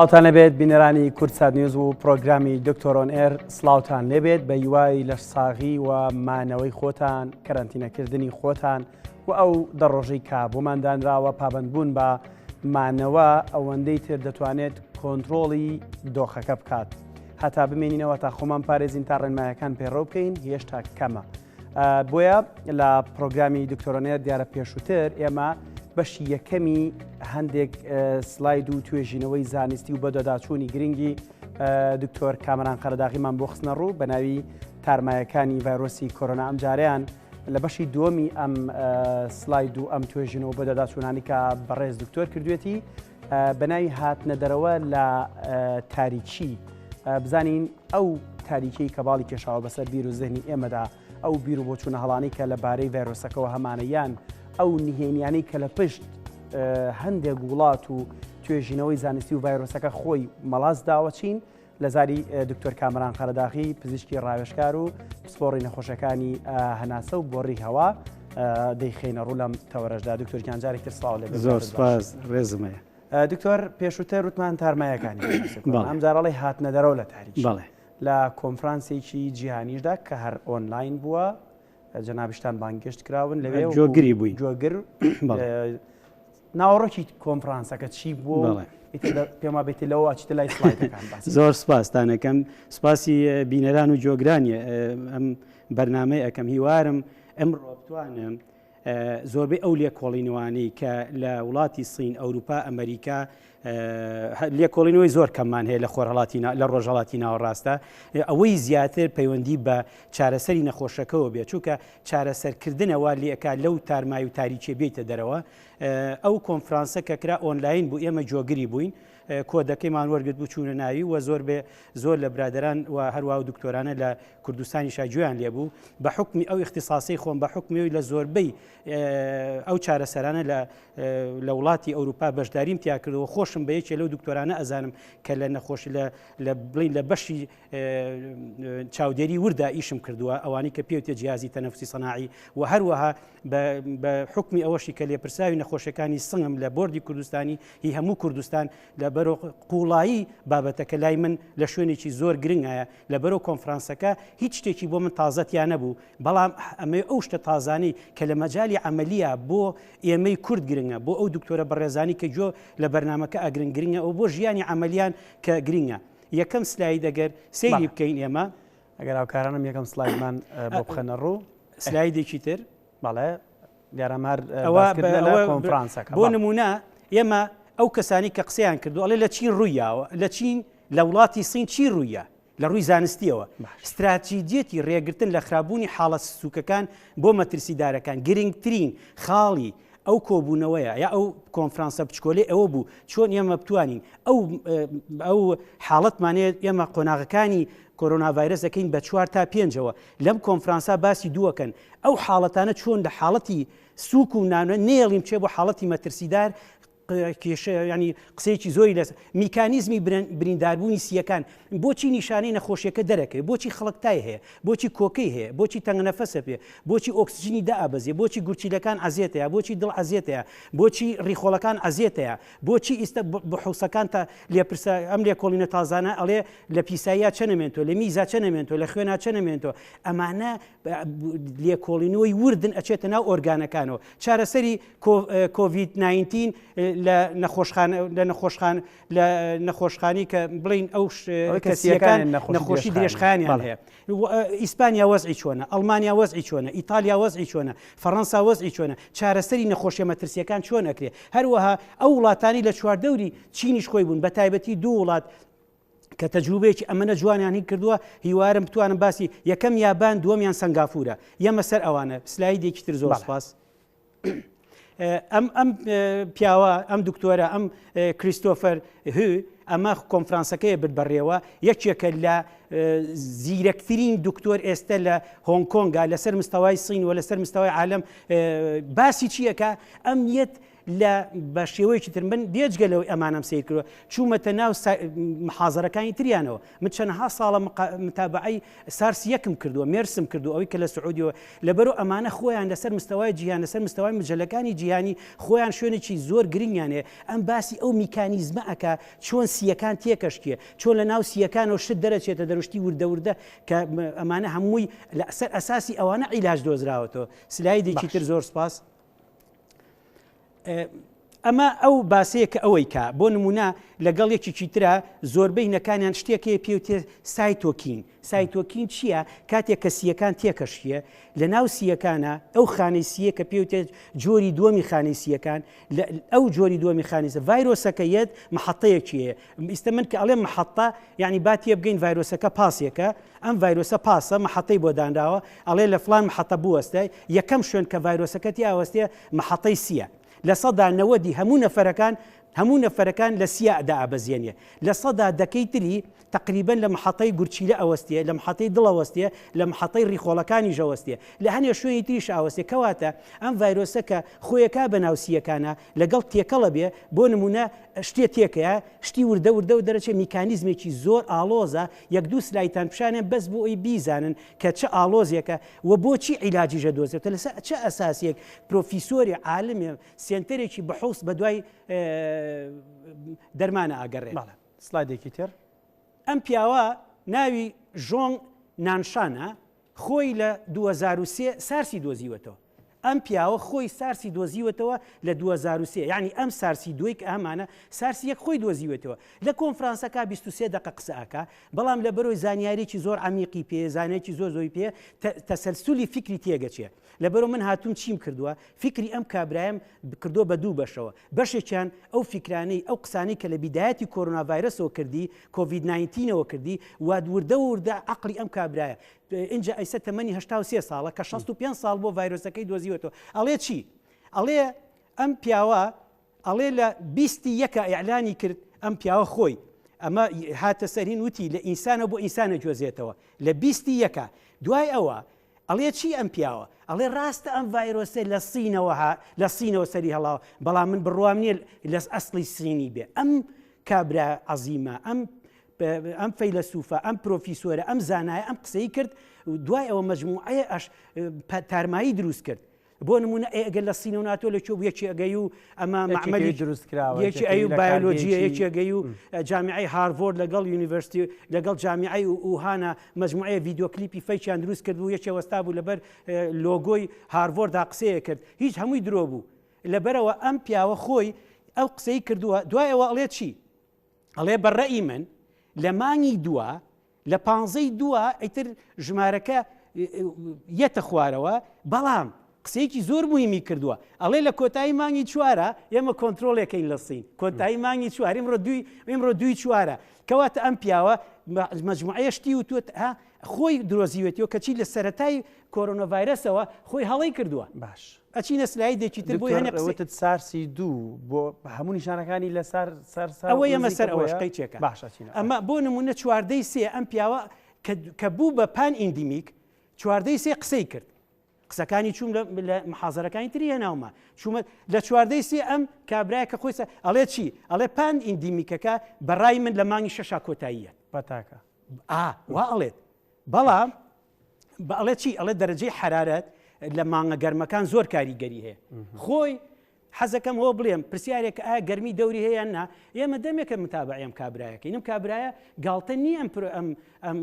سلااوتان لەبێت بینەرانی کورتسات نیوز و پرۆگرامی دکتۆرۆن ئێر سلااوتان لێبێت بە یوای لە ساغی و مانەوەی خۆتان کەرەنتینەکردنی خۆتان و ئەو دەڕۆژەی کا بۆماندانراوە پابندبوون بە مانەوە ئەوەندەی تر دەتوانێت کۆنتترۆڵی دۆخەکە بکات هەتا بمێنینەوە تا خۆمان پارێزین تا ڕێنمایەکان پێڕۆ بکەین هێشتا کەمە بۆیە لە پرۆگرامی دکتۆرۆنێر دیارە پێشووتر ئێمە بەشی یەکەمی هەندێک سلاید و توێژینەوەی زانستی و بەدەداچوونی گرنگی دکتۆر کامران قەرەداغیمان بۆ خستنە ڕوو بە ناوی تارمایەکانی ڤایرۆسی کۆرۆنا ئەم جاریان لە بەشی دووەمی ئەم سلاید و ئەم توێژینەوە بەدەداچوونانی کە بەڕێز دکتۆر کردوێتی بە ناوی هاتنە دەرەوە لە تاریکی بزانین ئەو تاریکی کە باڵی کێشاوە بەسەر بیر و زەهنی ئێمەدا ئەو بیر و بۆچوونە هەڵانی کە لەبارەی ڤایرۆسەکەەوە هەمانەیان ئەو نهێنیانەی کە لە پشت هەندێک وڵات و توێژینەوەی زانستی و ڤایرۆسەکە خۆی مەڵاز داوەچین لە زاری دکتۆر کامران قەرەداغی پزیشکی ڕاوێژکار و پسپۆڕی نەخۆشەکانی هەناسە و بۆڕی هەوا دەیخینە ڕوو لەم تەوەرەشدا دکتۆر گیانجارێکتر سڵاو لێ زۆر سپاس ڕێزمەیە دکتۆر پێشووتر وتمان تارمایەکانی ئەم جارەڵی هاتنە دەرەوە لە تاریکی لە کۆنفرانسێکی جیهانیشدا کە هەر ئۆنلاین بووە جەنابشتان بانگشت کراون لەوێ جۆگری بووین جۆگر ناوەڕۆکی کۆنفرانسەکە چی بوو پێما بێتی لەوە ئاچتە لای سلایدەکان زۆر سپاسدانەکەم سپاسی بینەران و جۆگرانیە ئەم بەرنامەی ئەەکەم هیوارم ئەمڕۆ بتوانم زۆربەی ئەو لێکۆڵینەوانەی کە لە وڵاتی سین ئەوروپا ئەمریکا لێکۆڵینەوەی زۆر کەممان هەیە لە خۆرهڵاتی لە ڕۆژهڵاتی ناوەڕاستە ئەوەی زیاتر پەیوەندی بە چارەسەری نەخۆشەکەەوە بێت چونکە چارەسەرکردنەوە لێکا لەو تارمای و تاریکێ بێتە دەرەوە ئەو کۆنفرانسە کە کرا ئۆنلاین بوو ئێمە جۆگری بووین کۆدەکەیمان وەرگرت بوو چوونە ناوی و زۆر لە برادران و هەروە و دکتۆرانە لە کوردستانی شاگویان لێبوو بە حکمی ئەو اختصاسی خۆم بە حکمیەوەی لە زۆربەی ئەو چارەسەرانە لە وڵاتی ئەوروپا بەشداریم تیا کردەوە خۆشم بە یەکێ لەو دکتۆرانە ئەزانم کە لە نەخۆشی بڵین لە بەشی چاودێری وردا ئیشم کردووە ئەوانی کە پێوتێ جیازی تەنەفوسی سەناعی و هەروەها بە حکمی ئەوەشی کە لێپرساوی نەخۆشەکانی سنگم لە بۆردی کوردستانی هی هەموو کوردستان لە بەرەو قوڵایی بابەتەکە لای من لە شوێنێکی زۆر گرنگایە لە بەرەو کۆنفرانسەکە هیچ شتێکی بۆ من تازەتیان نەبوو بەڵام ئەمە ئەو شتە تازانی کە لە مەجای عملیە بۆ ئێمەی کورد گرنگە بۆ ئەو دکتۆرە بەڕێزانی کە جۆ لە بەرنامەکە ئەگرنگ گرنگە ئەو بۆ ژیانی عملیان کە گرنگە یەکەم سلاید ئەگەر سەیری بکەین ئێمە ئەگەر هاوکارانم یەکەم سلایدمان بۆ بخەنە ڕوو سلایدێکی تر بەڵێ دیارەمار کۆنفرانسەکە بۆ نمونە ئێمە ئەو کەسانی کە قسەیان کردو ئەڵێ لە چین ڕوویاوە لە چین لە وڵاتی سین چی ڕوویە لە ڕووی زانستیەوە استراتیجیەتی ڕێگرتن لە خراببوونی حاڵە سوکەکان بۆ مەترسیدارەکان گرنگترین خاڵی ئەو کۆبوونەوەیە یا ئەو کۆنفرانسە بچکۆلێ ئەوە بوو چۆن ئێمە بتوانین ئەو حاڵەتمانێت ئێمە قۆناغەکانی کۆرۆنا ڤایرۆس دەکەین بە 4 تا 5ەوە لەم کۆنفرانسا باسی دووەکەن ئەو حاڵەتانە چۆن لە حاڵەتی سووک و نانوە نێڵیم چێ بۆ حاڵەتی مەترسیدار کێشە ینی قسەیەکی زۆری لەس میکانیزمی برینداربوونی سیەکان بۆچی نیشانەی نەخۆشیەکە دەرەکەی بۆچی خەڵکتای هەیە بۆچی کۆکەی هەیە بۆچی تەنگەنەفەسە پێ بۆچی ئۆکسجینی دائەبەزێ بۆچی گورچیلەکان عەزیێتەیە بۆچی دڵ عەزیێتەیە بۆچی ڕیخۆڵەکان عەزیێتەیە بۆچی ئیستا بەحوسەکان تا لێپرسە ئەم لێکۆڵینە تازانە ئەڵێ لە پیساییە چەنەمێنتۆ لە میزا چەنەمێنتۆ لە خوێنا چەنەمێنتۆ ئەمانە لێکۆڵینەوەی وردن ئەچێتە ناو ئۆرگانەکانەوە چارەسەری کۆڤید-19 لە نەخۆشخانی کە بڵین ئەو کەسیەکان نەخۆشی درێژخانیان هەیە ئیسپانیا وەزعی چۆنە ئەڵمانیا وەزعی چۆنە ئیتالیا وەزعی چۆنە فەڕەنسا وەزعی چۆنە چارەسەری نەخۆشیە مەترسیەکان چۆن ئەکرێ هەروەها ئەو وڵاتانی لە چواردەوری چینیش خۆی بوون بە تایبەتی دوو وڵات کە تەجروبەیەکی ئەمەنە جوانیان هی کردووە هیوارم بتوانم باسی یەکەم یابان دووەمیان سنگافورە یەمە سەر ئەوانە سلایدێکی تر زۆر سپاس ئەم پیاوە ئەم دکتۆرە ئەم کریستۆفەر ئەمە کۆنفرانسەکەی برد بەڕێوە یەکێکە لە زیرەکترین دکتۆر ئێستا لە هۆنگ کۆنگا لەسەر مستەوای سین و لەسەر مستەوای عالم باسی چیەکە ئەم یەت لە بە شێوەیەکی تر من بێجگەلەوەی ئەمانم سیر کردووە چوومەتە ناو محازەرەکانی تریانەوە من چەندها ساڵە متابعی سارسی یەکم کردووە مێرسم کردو ئەوەی کە لە سعودیەوە لەبەرەوە ئەمانە خۆیان لەسەر مستەوای جیهان لەسەر مستەوای مجلەکانی جیهانی خۆیان شوێنێکی زۆر گرنگیانێ ئەم باسی ئەو میکانیزمە ئەکا چۆن سیەکان تێکەشتیە چۆن لە ناو سیەکانەوە شت دەرەچێتە دەروشتی وردەوردە کە ئەمانە هەمووی لەسەر ئەساسی ئەوانە عیلاج دۆزراوەتەوە سلایدێکی تر زۆر سپاس ئەمە ئەو باسەیە کە ئەوەی کا بۆ نمونە لەگەڵ یەکێکی ترە زۆربەی نەکانیان شتێکەیە پێوتێ سایتۆکین چییە کاتێک کە سیەکان تێکەشیە لە ناو سیەکانە ئەو خانەی سیە کە پێوتێت جۆری دووەمی خانەی سیەکان ئەو جۆری دووەمی خانیسە ڤایرۆسەکە یەت محەتەیەکیەیە ئیستا من کە ئەڵێ محەتە یعنی با تێ بگەین ڤایرۆسەکە پاسێکە ئەم ڤایرۆسە پاسە محەتەی بۆ دانراوە ئەڵێ لە فلان محەتە بوەستای یەکەم شوێن کە ڤایرۆسەکە تیاوەستێ محەتەی سیە لە سەدا 90 هەموو نەفەرەکان لە سیادا ئابەزیێنێ لە سەدا دەکەی تری تقریبن لە محەتەی گورچیلە ئەوەستێ لە محەتەی دڵەوەستێ لە محەتەی ڕیخۆڵەکانی ژەوەستێ لە هەنێ شوێنی تریش ئاوەستێ کەواتە ئەم ڤایرۆسەکە خۆیەکە بەناوسیەکانە لەگەڵ تێکەڵە بێ بۆ نمونە شتێ تێکەیە شتی وردە و دەرەچێ میکانیزمێکی زۆر ئالۆزە یەک دوو سلایتان پیشانێن بەس بۆ ئەوی بیزانن کە چه ئالۆزێکە و بۆچی عیلاجیژە دۆزێتە لەسەر چه ئەساسیەک پرۆفیسۆری عالمێ سێنتەرێکی بەحوس بە دوای دەرمانە ئاگەڕێ سلایدێکی تر ئەم پیاوە ناوی ژۆنگ نانشانە خۆی لە 2003 سارسی دۆزیوەتەوە ئەم پیاوە خۆی سارسی دۆزیوەتەوە لە 2003 یعنی ئەم سارسی دوی کە ئەمانە سارسی یەک خۆی دۆزیوەتەوە لە کۆنفرانسەکە 23 دقیقە قسەکە بەڵام لە بەرەوەی زانیاریی زۆر عمیقی پێ زانایکی زۆری پێ تەسەلسولی فکری تێگەچێ لەبەرەوە من هاتووم چیم کردووە فکری ئەم کابرایم کردووە بە دوو بەشەوە بەشێکیان ئەو فکرانەی ئەو قسانەی کە لە بیدایەتی کۆرۆنا ڤایرەسەوە کردی کۆڤید 19ەوە کردی وا وردە عەقڵی ئەم کابرایە اینجا ئەیسە تەمەنی 83 ساڵە کە 65 ساڵ بۆ ڤایرۆسەکەی دۆزیوەتەوە ئەڵێ چی ئەڵێ ئەم پیاوە ئەڵێ لە 21 ئیعلانی کرد ئەم پیاوە خۆی ئەمە هاتە سەرین وتی لە ئینسانە بۆ ئینسانە جۆزێتەوە لە 21 دوای ئەوە ئەڵێ چی ئەم پیاوە ئەڵێ ڕاستە ئەم ڤایرۆسە لە سینەوە سەری هەڵاوە بەڵام من بڕوام نییە لە ئەسڵی سینی بێ ئەم کابرا عەزیمە ئەم فەیلسوفە ئەم پرۆفیسۆرە ئەم زانایە ئەم قسەی کرد دوای ئەوە مەجموعەیە تارمایی دروست کرد بۆ نمونە ئەگەر لە سینە و ناتۆ لە چۆ یەکی ئەگەی و ئەمە معمەلی دروستکراوە یەکی ئەی و بایۆلۆجیە یەکی ئەگەی و جامیعەی هارڤۆرد لەگەڵ یونیڤرسیتی لەگەڵ جامیعەی ئوهانە مەجموعەیە ڤیدیۆ کلیپی فەیچیان دروست کرد و یەکێ وەستا بوو لەبەر لۆگۆی هارڤۆردا قسەیە کرد هیچ هەمووی درۆ بوو لەبەرەوە ئەم پیاوە خۆی ئەو قسەی کردووە دوایەوە ئەڵێ چی ئەڵێ بەڕێی من لە مانگی دووە لە 15 دووە ئەیتر ژمارەکە یەتە خوارەوە بەڵام قسەیەکی زۆر مهمی کردووە ئەڵێ لە کۆتایی مانگی چوارە ئێمە کۆنتترۆلێکەین لە سین کۆتایی مانگی چوار ئێمڕۆ دوی چوارە کەواتە ئەم پیاوە مەجموعەیە شتی وتوت خۆی درۆزیوێتەوە کەچی لە سەرەتای کۆرۆنا ڤایرەسەوە خۆی هەڵەی کردووە باش ئەچینە سلایدێکی تر بۆی هەنێت سارسی دوو بۆ هەموو نیشانەکانی لە ئەوە ئەمە سەر ئەوە شقی چێکە ئەمە بۆ نمونە چواردەی سێ ئەم پیاوە کە بوو بە پان ئیندیمیک چواردەی سێ قسەی کرد قسەکانی چوم لە محازەرەکانی تری هێناومە چوومە لە چواردەی سێ ئەم کابرایە کە خۆی ئەڵێ چی ئەڵێ پان ئیندیمیکەکە بەڕای من لە مانگی شەشا کۆتاییە بەتاکە وا ئەڵێت بەڵام ئەڵێ چی ئەڵێ دەرەجەی حرارەت لە مانگە گەرمەکان زۆر کاریگەری هەیە خۆی حەزەکەم هۆ بڵێم پرسیارێک ئایا گەرمی دەوری هەیە نا ئێمە دەمێکە متابعی ئەم کابرایەکەی ئەم کابرایە گاڵتە نییە ئەم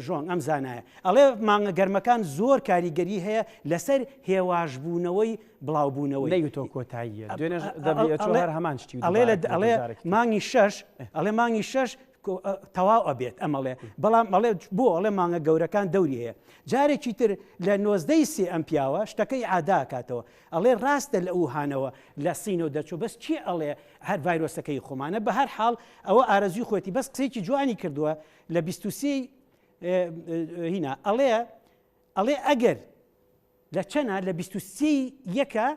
ژۆن ئەم زانایە ئەڵێ مانگە گەرمەکان زۆر کاریگەری هەیە لەسەر هێواشبوونەوەی بڵاوبوونەوەی نەیوتۆ کۆتاییە هەمان شتی ئەڵێ مانگی شەش ئەڵێ مانگی شەش تەواو ئەبێت ئەمەڵێ بەڵام ئەڵێ بۆ ئەڵێ مانگە گەورەکان دەوری هەیە جارێکی تر لە 90 سێ ئەم پیاوە شتەکەی عاداکاتەوە ئەڵێ ڕاستە لە ئوهانەوە لە سینەوە دەچوو بەس چی ئەڵێ هەر ڤایرۆسەکەی خۆمانە بە هەر حاڵ ئەوە ئارەزوی خۆەتی بەس قسەیەکی جوانی کردووە لە 23 هینا ئەڵێ ئەگەر لە چەنە لە 23 یەکە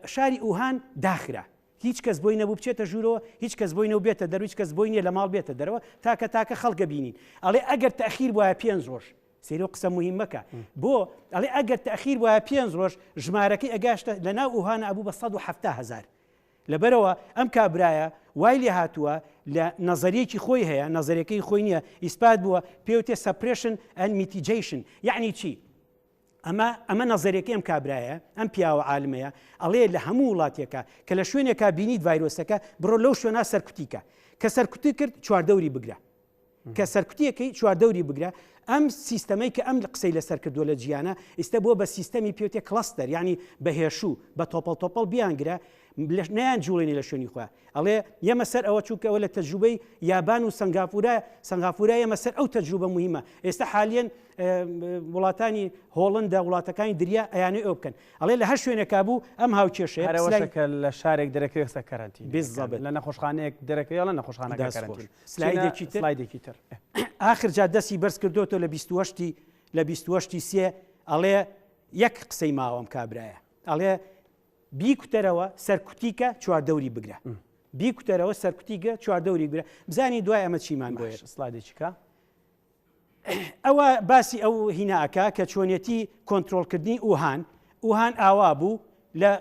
شاری ئوهان داخرا هیچ کەس بۆی نەبوو بچێتە ژوورەوە هیچ کەس بۆی نەبوو بێتە دەروی هیچ کەس بۆی نیە لە ماڵ بێتە دەرەوە تاکە خەڵکە بینین ئەڵێ ئەگەر تەخیر وایە 5 ڕۆژ سێرۆ قسە مهمەکە بۆ ئەڵێ ئەگەر تەخیر وایە 5 ڕۆژ ژمارەکەی ئەگاشتە لەناو ئوهانە ئەبوو بە 170,000 لەبەرەوە ئەم کابرایە وای لێ هاتووە لە نەزەریەکی خۆی هەیە نەزەریەکەی خۆی نییە ئیسپات بووە پێوتێ سەپرێشن ئەند میتیجیشن یعنی چی ئەمە نەزەریەکەی ئەم کابرایە ئەم پیاوە عالمەیە ئەڵێ لە هەموو وڵاتێکە کە لە شوێنێکا بینیت ڤایرۆسەکە بڕۆ لەو شوێنە سەرکوتیکە کە سەرکوتی کرد چواردەوری بگرە کە سەرکوتیەکەی چواردەوری بگرە ئەم سیستەمەی کە ئەم قسەی لەسەر کردووە لە جیانە ئێستا بۆ بە سیستەمی پێوتێ کلەستەر ینی بەهێشوو بە تۆپڵ بیانگرە نیان جوڵێنی لە شوێنی خۆیان ئەڵێ یەمە سەر ئەوە چووکەوە لە تەجروبەی یابان و سنگافورە ئێمە سەر ئەو تەجروبە مهمە ئێستا حالیان وڵاتانی هۆڵندا وڵاتەکانی دریا ئەیانەی ئەو بکەن ئەڵێ لە هەر شوێنێکا بوو ئەم هاوکێشەیە هەرەوەشەکە لە شارێک دەرەکەوێ سە کەرەنتین بالضبط لە نەخۆشخانەیەک دەرەکەی لە نەخۆشخانەکە کەرەنتین سلایدێکی تر ئاخر جا دەستی بەرز کردوتەوە لە 28 سێ ئەڵێ یەک قسەی ماوەم کابرایە ئەڵێ بیکوتەرەوە سەرکوتیکە چواردەوری بگرە بیکوتەرەوە سەرکوتیگە چواردەوری بگرە بزانی دوای ئەمە چیمان بۆیە سلایدێکیکە ئەوە باسی ئەو هیناکە کە چۆنیەتی کۆنتترۆلکردنی ئوهان ئاوا بوو لە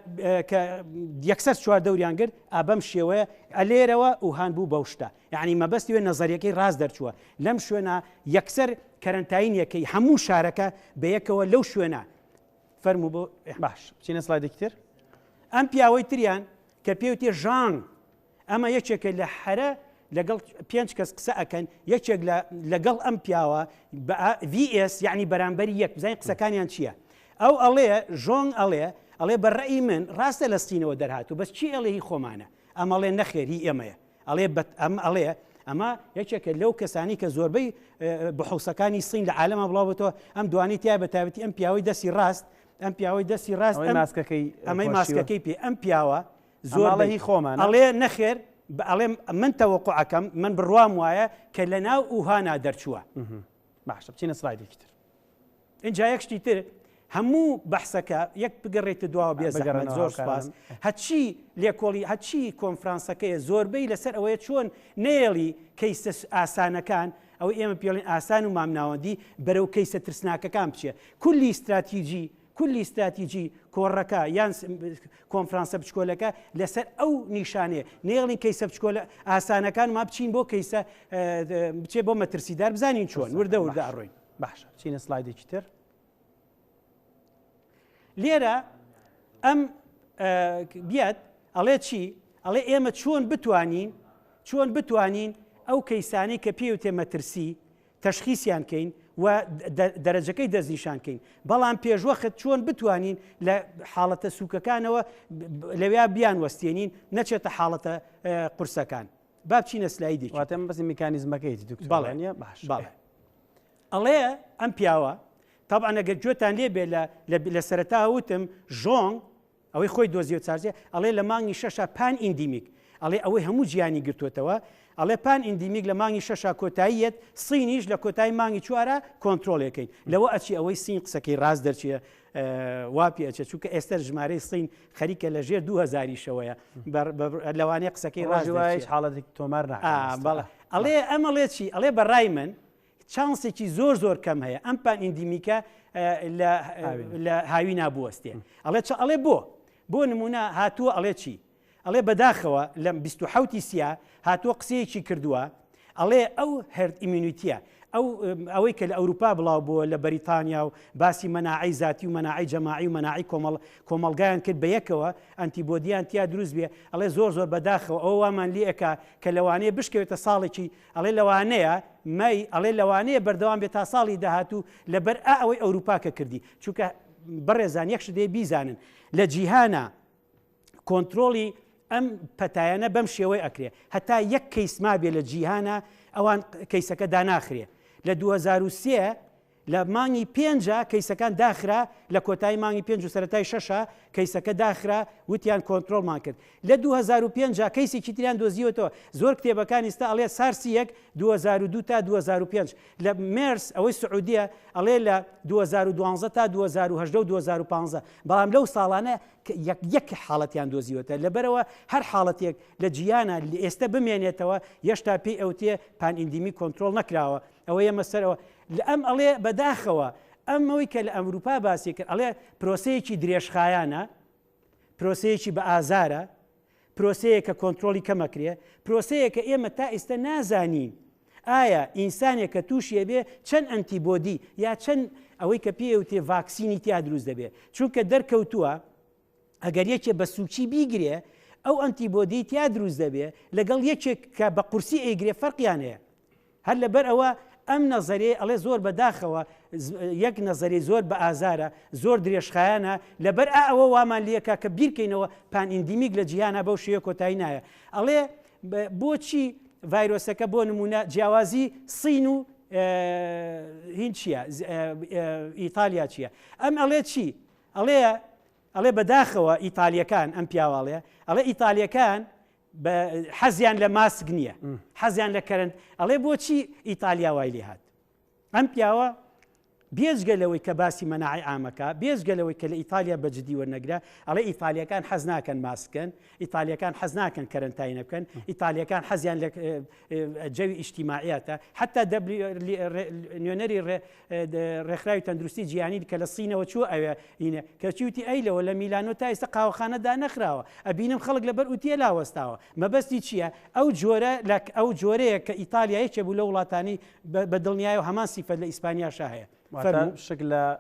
یەکسەر چواردەوریان کرد ئابەم شێوەیە ئەلێرەوە ئوهان بوو بەوشتا یعنی مەبەستی وێ نەزەریەکەی ڕاست دەرچووە لەم شوێنە یەکسەر کەرەنتاینیەکەی هەموو شارەکە بەیەکەوە لەو شوێنە فەرموو بۆ باش بچینە سلایدێکی تر ئەم پیاوەی تریان کە پێوتێ ژان ئەمە یەکێکە لە حرە لەگەڵ 5 کەس قسە ئەکەن یەکێک لەگەڵ ئەم پیاوە VS یعنی بەرامبەری یەک بزانین قسەکانیان چییە ئەو ئەڵێ ژۆنگ ئەڵێ بەڕێی من ڕاستە لە ستینەوە دەرهاتوو بەس چی ئەڵێ هی خۆمانە ئەم ئەڵێ نەخێری ئێمەیە ئەڵێ ئەمە یەکێکە لەو کەسانی کە زۆربەی بەحوسەکانی سین لە عالەمە بڵاوبێتەوە ئەم دوانی تیا بە تایبەتی ئەم پیاوەی دەستی ڕاست ئەمەی ماسکەکەی پێ ئەم پیاوە زۆربەی خۆمان ئەڵێ نەخێر ئەڵێ من تەوەقوعەکەم من بڕوام وایە کە لە ناو ئوهانا دەرچووە باشە بچینە سلایدێکی تر اینجا یەک شتی تر هەموو بەحسەکە یەک بگەڕێتە دواوە بێزەحمەت زۆر سپاس هەچی لێکۆڵی هەچی کۆنفرانسەکەیە زۆربەی لەسەر ئەوەیە چۆن نێڵی کەیسە ئاسانەکان ئەو ئێمە پێڵێن ئاسان و مامناوەندی بەرەو کەیسە ترسناکەکان بچێ کولی استراتیجی کۆڕەکە یان کۆنفرانسە بچکۆلەکە لەسەر ئەو نیشانەیە نێڵین کەیسە بچکۆلە ئاسانەکان ما بچین بۆ کەیسە بچێ بۆ مەترسیدار بزانین چۆن وردە ئەڕۆین باشە چینە سلایدێکی تر لێرە ئەم بیات ئەڵێ چی ئەڵێ ئێمە چۆن بتوانین ئەو کەیسانی کە پێوتێ مەترسی تەشخیسیان کەین و دەرەجەکەی دەستنیشانکەین بەڵام پێشوەخت چۆن بتوانین لە حاڵەتە سووکەکانەوە لەوێ بیان وەستێنین نەچێتە حاڵەتە قورسەکان با بچینە سلایدێکی واتە بەس میکانیزمەکەی بەڵێ ئەڵێ ئەم پیاوە طبعا ئەگەر گوێتان لێ بێ لە سەرەتا وتم ژۆنگ ئەوەی خۆی دۆزیە و چارجێ ئەڵێ لە مانگی 6 پان ئیندیمیک ئەڵێ ئەوەی هەموو گیانی گرتوێتەوە ئەڵێ پان ئیندیمیک لە مانگی 6 کۆتاییەت سینیش لە کۆتایی مانگی 4 کۆنتترۆلەکەین لەوە ئەچی ئەوەی سین قسەکەی ڕاست دەرچێ واپی ئەچێ چونکە ئێستا ژمارەی سین خەریکە لە ژێر 2000 شەوەیە لەوانەیە قسەکەی ڕاست حاڵەتێکی تۆمار بەڵێ ئەڵێ ئەمەڵێ چی ئەڵێ بەڕای من چانسێکی زۆر کەم هەیە ئەم پان ئیندیمیکە لە هاوی نابوەستێ ئەڵێ بۆ نمونە هاتووە ئەڵێ چی ئەڵێ بەداخەوە لە 27 سیا هاتووە قسەیەکی کردووە ئەڵێ ئەو هەرد ئیمینیتیە ئەوەی کە لە ئەوروپا بڵاو بووە لە بەریتانیا و باسی مەناعی زاتی و مەناعی جەماعی و مەناعی کۆمەڵگایان کرد بە یەکەوە ئەنتیبۆدیان تیا دروست بێ ئەڵێ زۆر بەداخەوە ئەو وامان لێەکە کە لەوانەیە بشکەوێتە ساڵێکی ئەڵێ لەوانەیە ئەڵێ لەوانەیە بەردەوام بێت تا ساڵی داهاتوو لەبەر ئەوەی ئەوروپاکە کردی چونکە بەڕێزان یەکش دێ بیزانن لە جیهانە کۆنتترۆلی ئەم پەتایانە بەم شێوەی ئەکرێ هەتا یەک کەیس ما بێ لە جیهانە ئەوان کەیسەکە داناخرێ لە 2023 لە مانگی 5 کەیسەکان داخرا لە کۆتایی مانگی 5 و سەرەتای 6 کەیسەکە داخرا وتیان کۆنتترۆلمان کرد لە 2005 کەیسێکی تریان دۆزیوەتەوە زۆر کتێبەکانی ئێستا ئەڵێ سارسی 1 2002 تا 2005 لە مێرس ئەوەی سعودیە ئەڵێ لە 2012 تا 2010 و 2015 بەڵام لەو ساڵانە یەک حاڵەتیان دۆزیوەتە لەبەرەوە هەر حاڵەتێک لە جیانە ئێستا بمێنێتەوە یەشتا پێی ئەوتێ پانئیندیمی کۆنتترۆل نەکراوە ئەوە ئێمە سەرەوە لە ئەم ئەڵێ بەداخەوە ئەمەوەی کە لە ئەمروپا باسی کرد ئەڵێ پرۆسەیەکی درێژخایانە پرۆسەیەکی بە ئازارە پرۆسەیە کە کۆنتترۆلی کەمەکرێ پرۆسەیە کە ئێمە تا ئێستا نازانین ئایا ئینسانێک کە تووشیە بێ چەند ئەنتیبۆدی یا چەند ئەوەی کە پێوتێ ڤاکسینی تیا دروست دەبێت چونکە دەرکەوتووە ئەگەر یەکێ بە سوچی بیگرێ ئەو ئەنتیبۆدی تیا دروست دەبێت لەگەڵ یەکێک کە بە قورسی ئەیگرێ فەرقیان هەیە هەر لەبەر ئەوە ئەم نەزەرێ ئەڵێ زۆر بەداخەوە یەک نەزەری زۆر بە ئازارە زۆر درێژخایانە لەبەر ئەوە وامان لەکە کە بیرکەینەوە پانئیندیمیک لە جیهانە بەو شێوە کۆتایی نایە ئەڵێ بۆچی ڤایرۆسەکە بۆ نمونە جیاوازی سین و هین چییە ئیتالیا چییە ئەم ئەڵێ چی ئەڵێ بەداخەوە ئیتالیەکان ئەم پیاواڵەیە ئەڵێ ئیتالیەکان حەزیان لە ماسک نییە حەزیان لە کەرنت ئەڵێ بۆچی ئیتالیا وای لێ هات ئەم پیاوە بێجگەلەوەی کە باسی مەناعی ئامەکە بێجگەلەوەی کە لە ئیتالیا بەجددی وەرنەگرا ئەڵێ ئیتالیەکان حەز ناکەن ماسکن ئیتالیەکان حەز ناکەن کەرنتاینە بکەن ئیتالیەکان حەزیان لە جەوی ئیجتیماعیاتە حتا نوێنەری ڕێکخراوی تەندروستی جیهانی کە لە سینەوە چوو ئەوێ ئینە کە چوتی ئەیلەوە لە میلانۆ تا ئێستا قاوەخانەدا نەخراوە ئەبینم خەڵک لەبەر ئوتیە لاوەستاوە مەبەستی چییە ئەو جۆرەیە کە ئیتالیا یەکێ بوو لە وڵاتانی بە دڵنیایە و هەمان سیفەت لە ئیسپانیاشا هەیە شک لە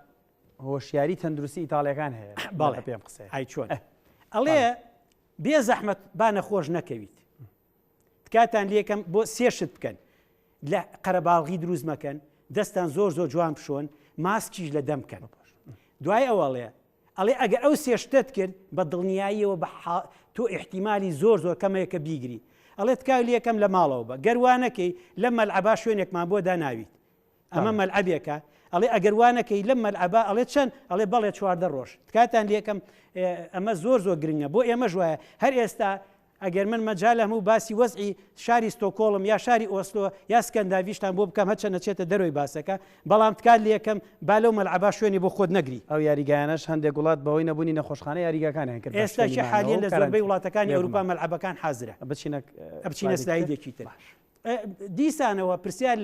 هۆشیاری تەندروستی ئیتالیەکان هەیە باڵێ پێم قسە ئای چۆن ئەڵێ بێ زەحمەت با نەخۆش نەکەویت تکاتان لێکم بۆ سێشت بکەن لە قەرەباڵغی دروست مەکەن دەستان زۆر جوان بشۆن ماسکیش لە دەم بکەن دوای ئەوەڵێ ئەڵێ ئەگەر ئەو سێشتت کرد بە دڵنیاییەوە بە تۆ احتیمالی زۆر کەمەیەکە بیگری ئەڵێ تکاو لێکم لە ماڵەوە بە گەروانەکەی لە مەلعەبا شوێنێکمان بۆ داناویت ئەمە مەلعەبێکە ئەڵێ ئەگەروانەکەی لەم مەلعەبا ئەڵێ چەند ئەڵێ بەڵێ 14 ڕۆژ تکاتان لێکم ئەمە زۆر گرنگە بۆ ئێمە ژوایە هەر ئێستا ئەگەر من مەجال هەموو باسی وەزعی شاری ستۆکۆڵم یا شاری ئۆسلۆ یا سکەنداڤیشتان بۆ بکەم هەچە نەچێتە دەرۆی باسەکە بەڵام تکات لێکم با لەو مەلعەبا شوێنی بۆ خۆت نەگری ئەو یاریگایانەش هەندێک وڵات بەهۆی نەبوونی نەخۆشخانە یاریگاکانیان کرد ئێستاکی حالیان لە زۆربەی وڵاتەکانی ئەوروپا مەلعەبەکان حازرە بچینە سلایدێکی تر دیسانەوە پرسیار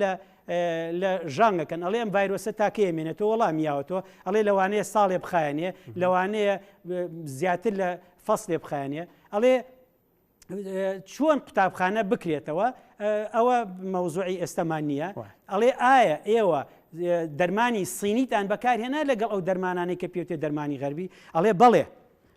لە ژانگەکەن ئەڵێ ئەم ڤایرۆسە تاکەیەمێنێتەوە وەڵامیاوەتەوە ئەڵێ لەوانەیە ساڵێ بخایەنێ لەوانەیە زیاتر لە فەسڵێ بخایەنێ ئەڵێ چۆن قوتابخانە بکرێتەوە ئەوە مەوزوعی ئێستەمان نییە ئەڵێ ئایا ئێوە دەرمانی سینیتان بەکارهێنا لەگەڵ ئەو دەرمانانەی کە پێوتێ دەرمانی غەربی ئەڵێ بەڵێ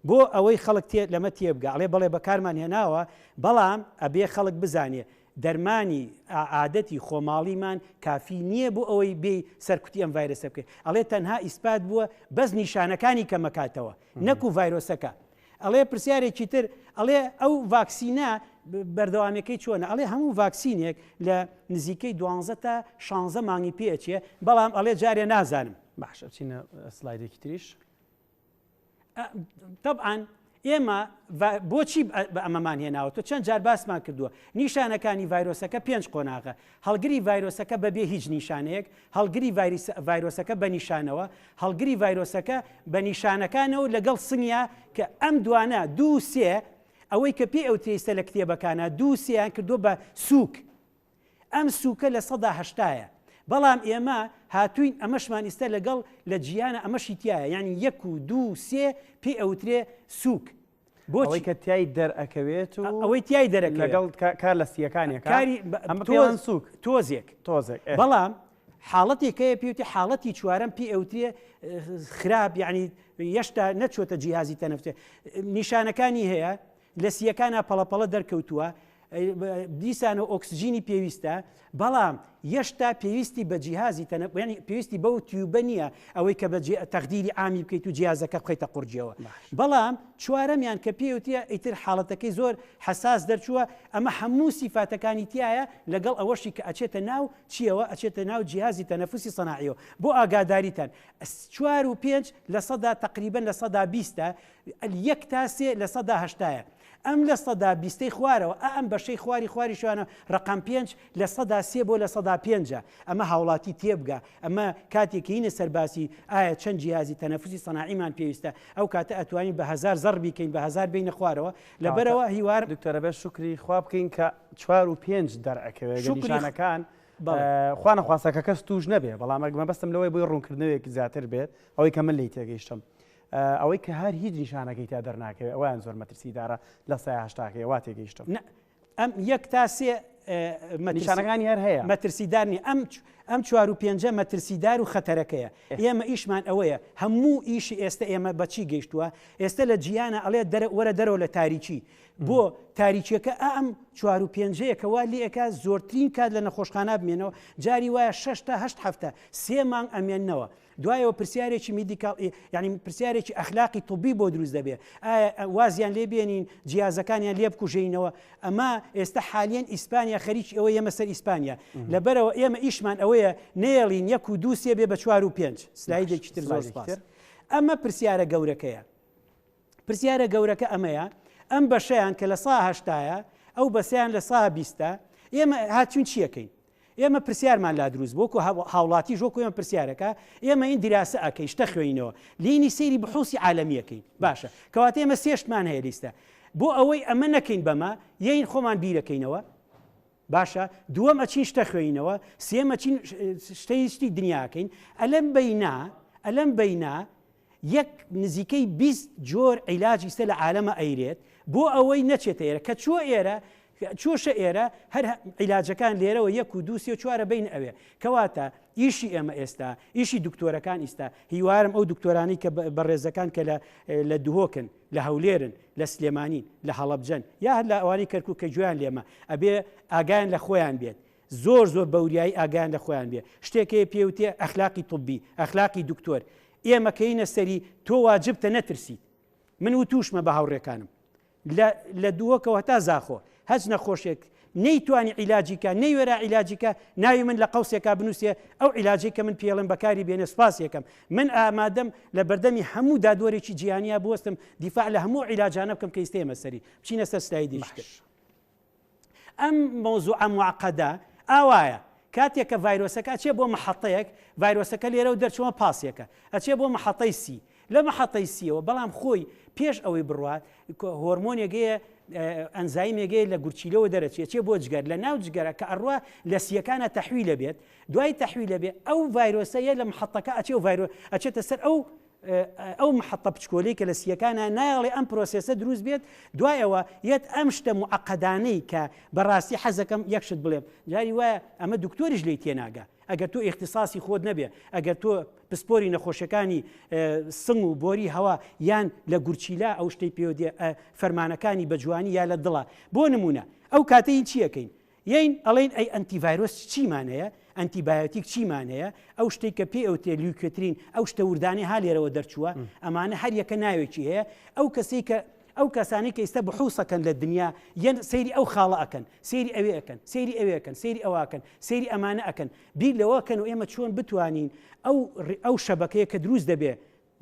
بۆ ئەوەی خەڵک لەمە تێبگە ئەڵێ بەڵێ بەکارمان هێناوە بەڵام ئەبێ خەڵک بزانێ دەرمانی عادەتی خۆماڵیمان کافی نییە بۆ ئەوەی بێ سەرکوتی ئەم ڤایرۆسە بکەێت ئەڵێ تەنها ئیسپات بووە بەس نیشانەکانی کەمەکاتەوە نەکو ڤایرۆسەکە ئەڵێ پرسیارێکی تر ئەڵێ ئەو ڤاکسینە بەردەوامەکەی چۆنە ئەڵێ هەموو ڤاکسینێک لە نزیکەی 12 تا 16 مانگی پێچێ بەڵام ئەڵێ جارێ نازانم باشە بچینە سلایدێکی تریش طبعاً ئێمە بۆچی بە ئەمەمان هێناوە تۆ چەند جار باسمان کردووە نیشانەکانی ڤایرۆسەکە 5 قۆناغە هەڵگری ڤایرۆسەکە بەبێ هیچ نیشانەیەک هەڵگری ڤایرۆسەکە بە نیشانەوە هەڵگری ڤایرۆسەکە بە نیشانەکانەوە لەگەڵ سنگیا کە ئەم دوانە 2 ئەوەی کە پێ ئەو تێستە لە کتێبەکانە 2 کردو بە سووک ئەم سووکە لە 180ە بەڵام ئێمە هاتوین ئەمەشمان ئێستا لەگەڵ لە جیانە ئەمەشی تایە یعنی 1 و 2 پێ ئەوترێ سووک بۆی کە تای دەرئەکەوێت و ئەوەی تای دەرەکە لەگەڵ کار لە سیەکانێکە سووک تۆزێک بەڵام حاڵەتێکەیە پێوتی حاڵەتی چوارەم پێ ئەوترێ خراپ یعنی یەشتا نەچۆتە جیهازی تەنەفتێ نیشانەکانی هەیە لە سیەکانە پەڵەپەڵە دەرکەوتووە دیسانە ئۆکسسیژینی پێویستە بەڵام یەشتا پێویستی بە جیهازی ینی پێویستی بەو تیوبە نییە ئەوەی کە بە تەقدیری عامی بکەیت و جیازەکە بخەیتە قورجیەوە بەڵام چوارەمیان کە پێوتە ئیتر حاڵەتەکەی زۆر حساس دەرچووە ئەمە هەموو سیفاتەکانی تایە لەگەڵ ئەوەشی کە ئەچێتە ناو چیەوە ئەچێتە ناو جیهازی تەنەفوسی سەناعیەوە بۆ ئاگاداریتان 4 و 5 لە سەدا تقریبن لە سەدا 20 1 تا 3 لە سەدا 8 ئەم لە سەدا 20 خوارەوە ئەم بەشەی خواری شوانە ڕقم 5 لە سەدا 3 بۆ لە سەدا 5 ئەمە هاوڵاتی تێبگە ئەمە کاتێکینە سەرباسی ئایا چەند جیهازی تەنەفوسی سەناعیمان پێویستە ئەو کاتە ئەتوانین بە 1000 زەڕ بیکەین بە 1000 بینە خوارەوە لەبەرەوە هیوار دکتۆرە بێ شکری خوا بکەین کە 4 و 5 دەرەکەوێت نیشانەکان خوا نەخواستە کە کەس توش نەبێ بەڵام مەبەستم لەوەی بۆی ڕوونکردنەوەیەکی زیاتر بێت ئەوەی کە من لی تێگەیشتم ئەوەی کە هەر هیچ نیشانەکەی تا دەرناکەوێت ئەویان زۆر مەترسیدارە لە سایهشتاکەی وا تێگەیشتم ئەم 1 تا 3 نیشانەکانی هەر هەیە مەترسیدارنی ئەم 4 و 5 مەترسیدار و خەتەرەکەیە ئێمە ئیشمان ئەوەیە هەموو ئیشی ئێستا ئێمە بەچی گەیشتووە ئێستا لە جیانە ئەڵێ وەرە دەرەوە لە تاریکی بۆ تاریکیەکە ئەم 4 و 5 کە وا لێەکە زۆرترین کات لە نەخۆشخانە بمێنەوە جاری وایە 6 تا 8 هەفتە 3 مانگ ئەمێننەوە دوایەوە پرسیارێکی میدیکال یعنی پرسیارێکی ئەخلاقی طبی بۆ دروست دەبێت وازیان لێبێنین جیازەکانیان لێ بکوژینەوە ئەمە ئێستا حالیان ئیسپانیا خەریکی ئەوە ئێمە سەر ئیسپانیا لەبەرەوە ئێمە ئیشمان ئەوەیە نێڵین 1 و 2 بێ بە 4 و 5 سلایدێکی تر زۆر سپاس ئەمە پرسیارە گەورەکەیە پرسیارە گەورەکە ئەمەیە ئەم بەشەیان کە لە سا هەشتایە ئەو بەسییان لە سا 20 ئێمە هاتوون چیەکەین ئێمە پرسیارمان لا دروست بۆکو هاوڵاتی ژۆکو ئێمە پرسیارەکە ئێمە این دیراسە ئەەکەی شتە خوێنەوە لینی سەیری بحوسی عالەمیەکەین باشە کەواتە ئێمە سێشتمان هەیە لیستە بۆ ئەوەی ئەمە نەکەین بەمە یین خۆمان بیرەکەینەوە باشە دووەم ئەچین شتە خوێنەوە سێمە چین شتەیشتی دنیاکەین ئەلەم بەینا یەک نزیکەی 20 جۆر عیلاجی سە لە عالەمە ئەیرێت بۆ ئەوەی نەچێتە ئێرە کە چوە ئێرە چۆشە ئێرە هەر عیلاجەکان لێرەوە 1 و 2 و 4 بین ئەوێ کەواتە ئیشی ئێمە ئێستا ئیشی دکتۆرەکان ئیستا هیوارم ئەو دکتۆرانی کە بەڕێزەکان کە لە دوهۆکن لە هەولێرن لە سلێمانین لە هەڵەبجەن یا هەر لە ئەوانی کەرکوو کە گویان لێمە ئەبێ ئاگایان لە خۆیان بێت زۆر بەوریایی ئاگایان لە خۆیان بێت شتێکی پێوتێ ئەخلاقی طبی ئەخلاقی دکتۆر ئێمە کەینە سەری تۆ واجبتە نەترسیت من و توشمە بە هاوڕێکانم لە دووەکەوە تا زاخۆ هەچ نەخۆشێک نەیتوانی عیلاجیکە نەیوێرا عیلاجیکە ناوی من لە قەوسێکا بنووسێ ئەو عیلاجی کە من پێڵم بەکاری بێنە سپاس یەکەم من ئامادەم لە بەردەمی هەموو دادوەرێکی جیهانیا بوەستم دیفاع لە هەموو عیلاجانە بکەم کە ئێستێ مەسەری بچینە سەر سلایدی شتر ئەم مۆزوع معقەدە ئاوایە کاتێک کە ڤایرۆسەکە ئەچێ بۆ مەحەتەیەک ڤایرۆسەکە لێرە و دەرچووە پاسێکە ئەچێ بۆ مەحەتەی سی لە مەحەتەی سیەوە بەڵام خۆی پێش ئەوەی بڕوات هۆرمۆنێگەیە ئەنزایمێگەی لە گورچیلەوە دەرەچێت چێ بۆ جگەر لە ناو جگەرە کە ئەڕوا لە سیەکانە تەحویلە بێت دوای تەحویلە بێت ئەو ڤایرۆسەیە لە مەحەتەکە ئەچێ و ئەچێتە سەر ئەو مەحەتە بچکۆلەی کە لە سیەکانە نایڵێ ئەم پرۆسێسە دروست بێت دوایەوە یەت ئەم شتە معقەدانەی کە بەڕاستی حەزەکەم یەکشت بڵێم جاری وایە ئەمە دکتۆریش لی تێناگە ئەگەر تۆ اختصاصی خۆت نەبێ ئەگەر تۆ پسپۆری نەخۆشەکانی سنگ و بۆری هەوا یان لە گورچیلا ئەو شتەی پێودێ فەرمانەکانی بە جوانی یا لە دڵە بۆ نمونە ئەو کاتەی چیەکەین یین ئەڵێن ئەی ئەنتیڤایرۆس چیمان هەیە ئەنتیبایۆتیک چیمان هەیە ئەو شتێک کە پێ ئەو تێلیوکترین ئەو شتە وردانی ها لێرەوە دەرچووە ئەمانە هەر یەکە ناوێکی هەیە ئەو کەسەی کە ئەو کەسانی کە ئێستا بحوسەکەن لە دنیا یەن سەیری ئەو خاڵە ئەکەن سەیری ئەوێ ئەکەن سەیری ئەوێکەن سەیری ئەواکەن سەیری ئەمانە ئەکەن بیر لەوەکەن و ئێمە چۆن بتوانین ئەو شەبەکەیە کە دروست دەبێ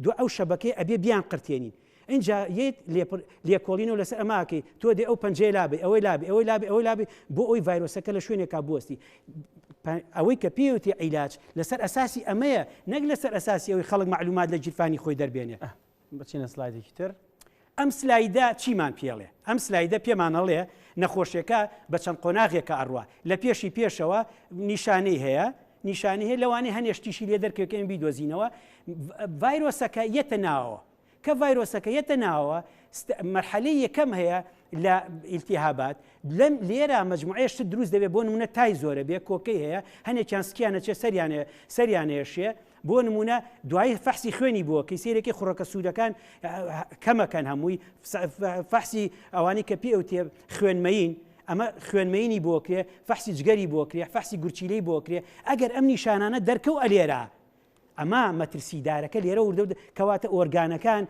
دو ئەو شەبەکەی ئەبێ بیان قرتێنین اینجا یەت لێکۆڵینەوە لەسەر ئەماکەی تۆ دێ ئەو پەنجەی لابێ ئەوەی لابێ ئەوەی لابێ ئەوەی لابێ بۆ ئەوی ڤایرۆسەکە لە شوێنێکا بوەستی ئەوەی کە پێوتی عیلاج لەسەر ئەساسی ئەمەیە نەک لەسەر ئەساسی ئەوەی خەڵک معلومات لە جیرفانی خۆی دەربێنێ بچینە سلایدێکی تر ئەم سلایدە چیمان پێڵێ ئەم سلایدە پێمانەڵێ نەخۆشیەکە بە چەند قۆناغێکە ئەڕوا لە پێشی پێشەوە نیشانەی هەیە نیشانی هەیە لەوانەیە هەنێشتیشی لێ دەرکەکەین بیدۆزینەوە ڤایرۆسەکە یەتە ناوەوە کە ڤایرۆسەکە یەتە ناوەوە مەرحەلەی یەکەم هەیە لە ئیلتیهابات لەم لێرە مەجموعەیە شت دروست دەبێت بۆ نمونە تای زۆرە بێ کۆکەی هەیە هەنێکیان سکیانە چێ سەریانێشێ بۆ نمونە دوای فەحسی خوێنی بووە کەی سێرێکی خوڕەکە سوودەکان کەمەکەن هەمووی فەحسی ئەوانی کە پێوتێ خوێنمەین ئەمە خوێنمەینی بۆکرێ فەحسی جگەری بۆکرێ فەحسی گورچیلەی بۆکرێ ئەگەر ئەم نیشانانە دەرکەو ئەلێرە ئەمە مەترسیدارەکە لێرە وردە کەواتە ئۆرگانەکان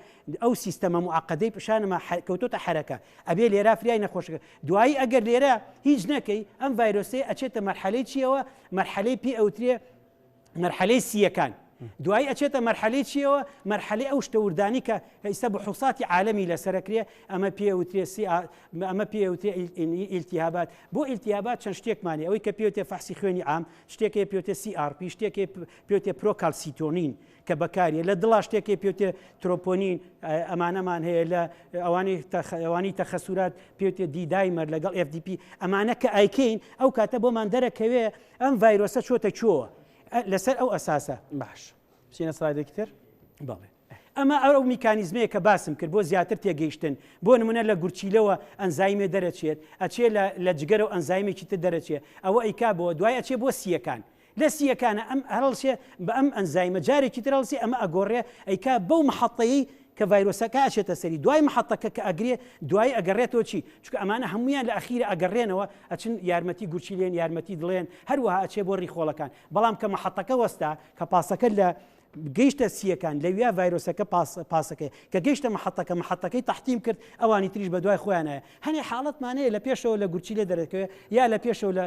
ئەو سیستەمە معقدەی پیشانەمە کەوتۆتە حرەکە ئەبێ لێرە فریای نەخۆشەکە دوایی ئەگەر لێرە هیچ نەکەی ئەم ڤایرۆسێ ئەچێتە مەرحەلەی چیەوە مەرحەلەی پێ ئەوترێ مەرحەلەی سیەکان دوایی ئەچێتە مەرحەلەی چیەوە مەرحەلەی ئەو شتەوردانی کە ئێستا بحوساتی عالەمی لەسەرەکرێ ئەمە پێوترێ ئەمە پێوتێ ئیلتیهابات بۆ ئیلتیهابات چەند شتێکمانی ئەوەی کە پێوتێ فەحسی خوێنی عام شتێکی پێوتێ CRP شتێکی پێوتێ پرۆکالسیتۆنین کە بەکارێ لە دڵا شتێکی پێوتێ ترۆپۆنین ئەمانەمان هەیە لە ئەوانی تەخەسوورات پێوتێ دیدایمەر لەگەڵ FDP ئەمانە کە ئایکەین ئەو کاتە بۆمان دەرەکەوێ ئەم ڤایرۆسە چۆتە چۆوە لەسەر ئەو ئەساسە باش بچینە سلایدێکی تر بەڵێ ئەمە ئەو میکانیزمەیە کە باسم کرد بۆ زیاتر تێگەیشتن بۆ نمونە لە گورچیلەوە ئەنزایمێ دەرەچێت ئەچێ لە جگەرە و ئەنزایمێکی تر دەرەچێت ئەوە ئەیکا بۆ دوای ئەچێ بۆ سیەکان لە سیەکانە ئەم هەڵسێ بە ئەم ئەنزایمە جارێکی تر هەڵسێ ئەمە ئەگۆڕێ ئەیکا بەو محەڵەیە کە ڤایرۆسەکە ئاچێتە سەری دوای محەڵەکە کە ئەگرێ دوای ئەگەڕێتەوە چی چونکە ئەمانە هەمویان لە ئەخیرە ئەگەڕێنەوە ئەچن یارمەتی گورچیلێن یارمەتی دڵێن هەروەها ئەچێ بۆ ڕیخۆڵەکان بەڵام کە محەڵەکە وەستا کە پاسەکە لە گەیشتە سیەکان لەویا ڤایرۆسەکە پاسەکەی کە گەیشتە محەڵەکەی تەحتیم کرد ئەوانی تریش بە دوای خۆیانەیە هەنێ حاڵەتمانەیە لە پێشەوە لە گورچیلێ دەرەکەوێت یا لە پێشەوە لە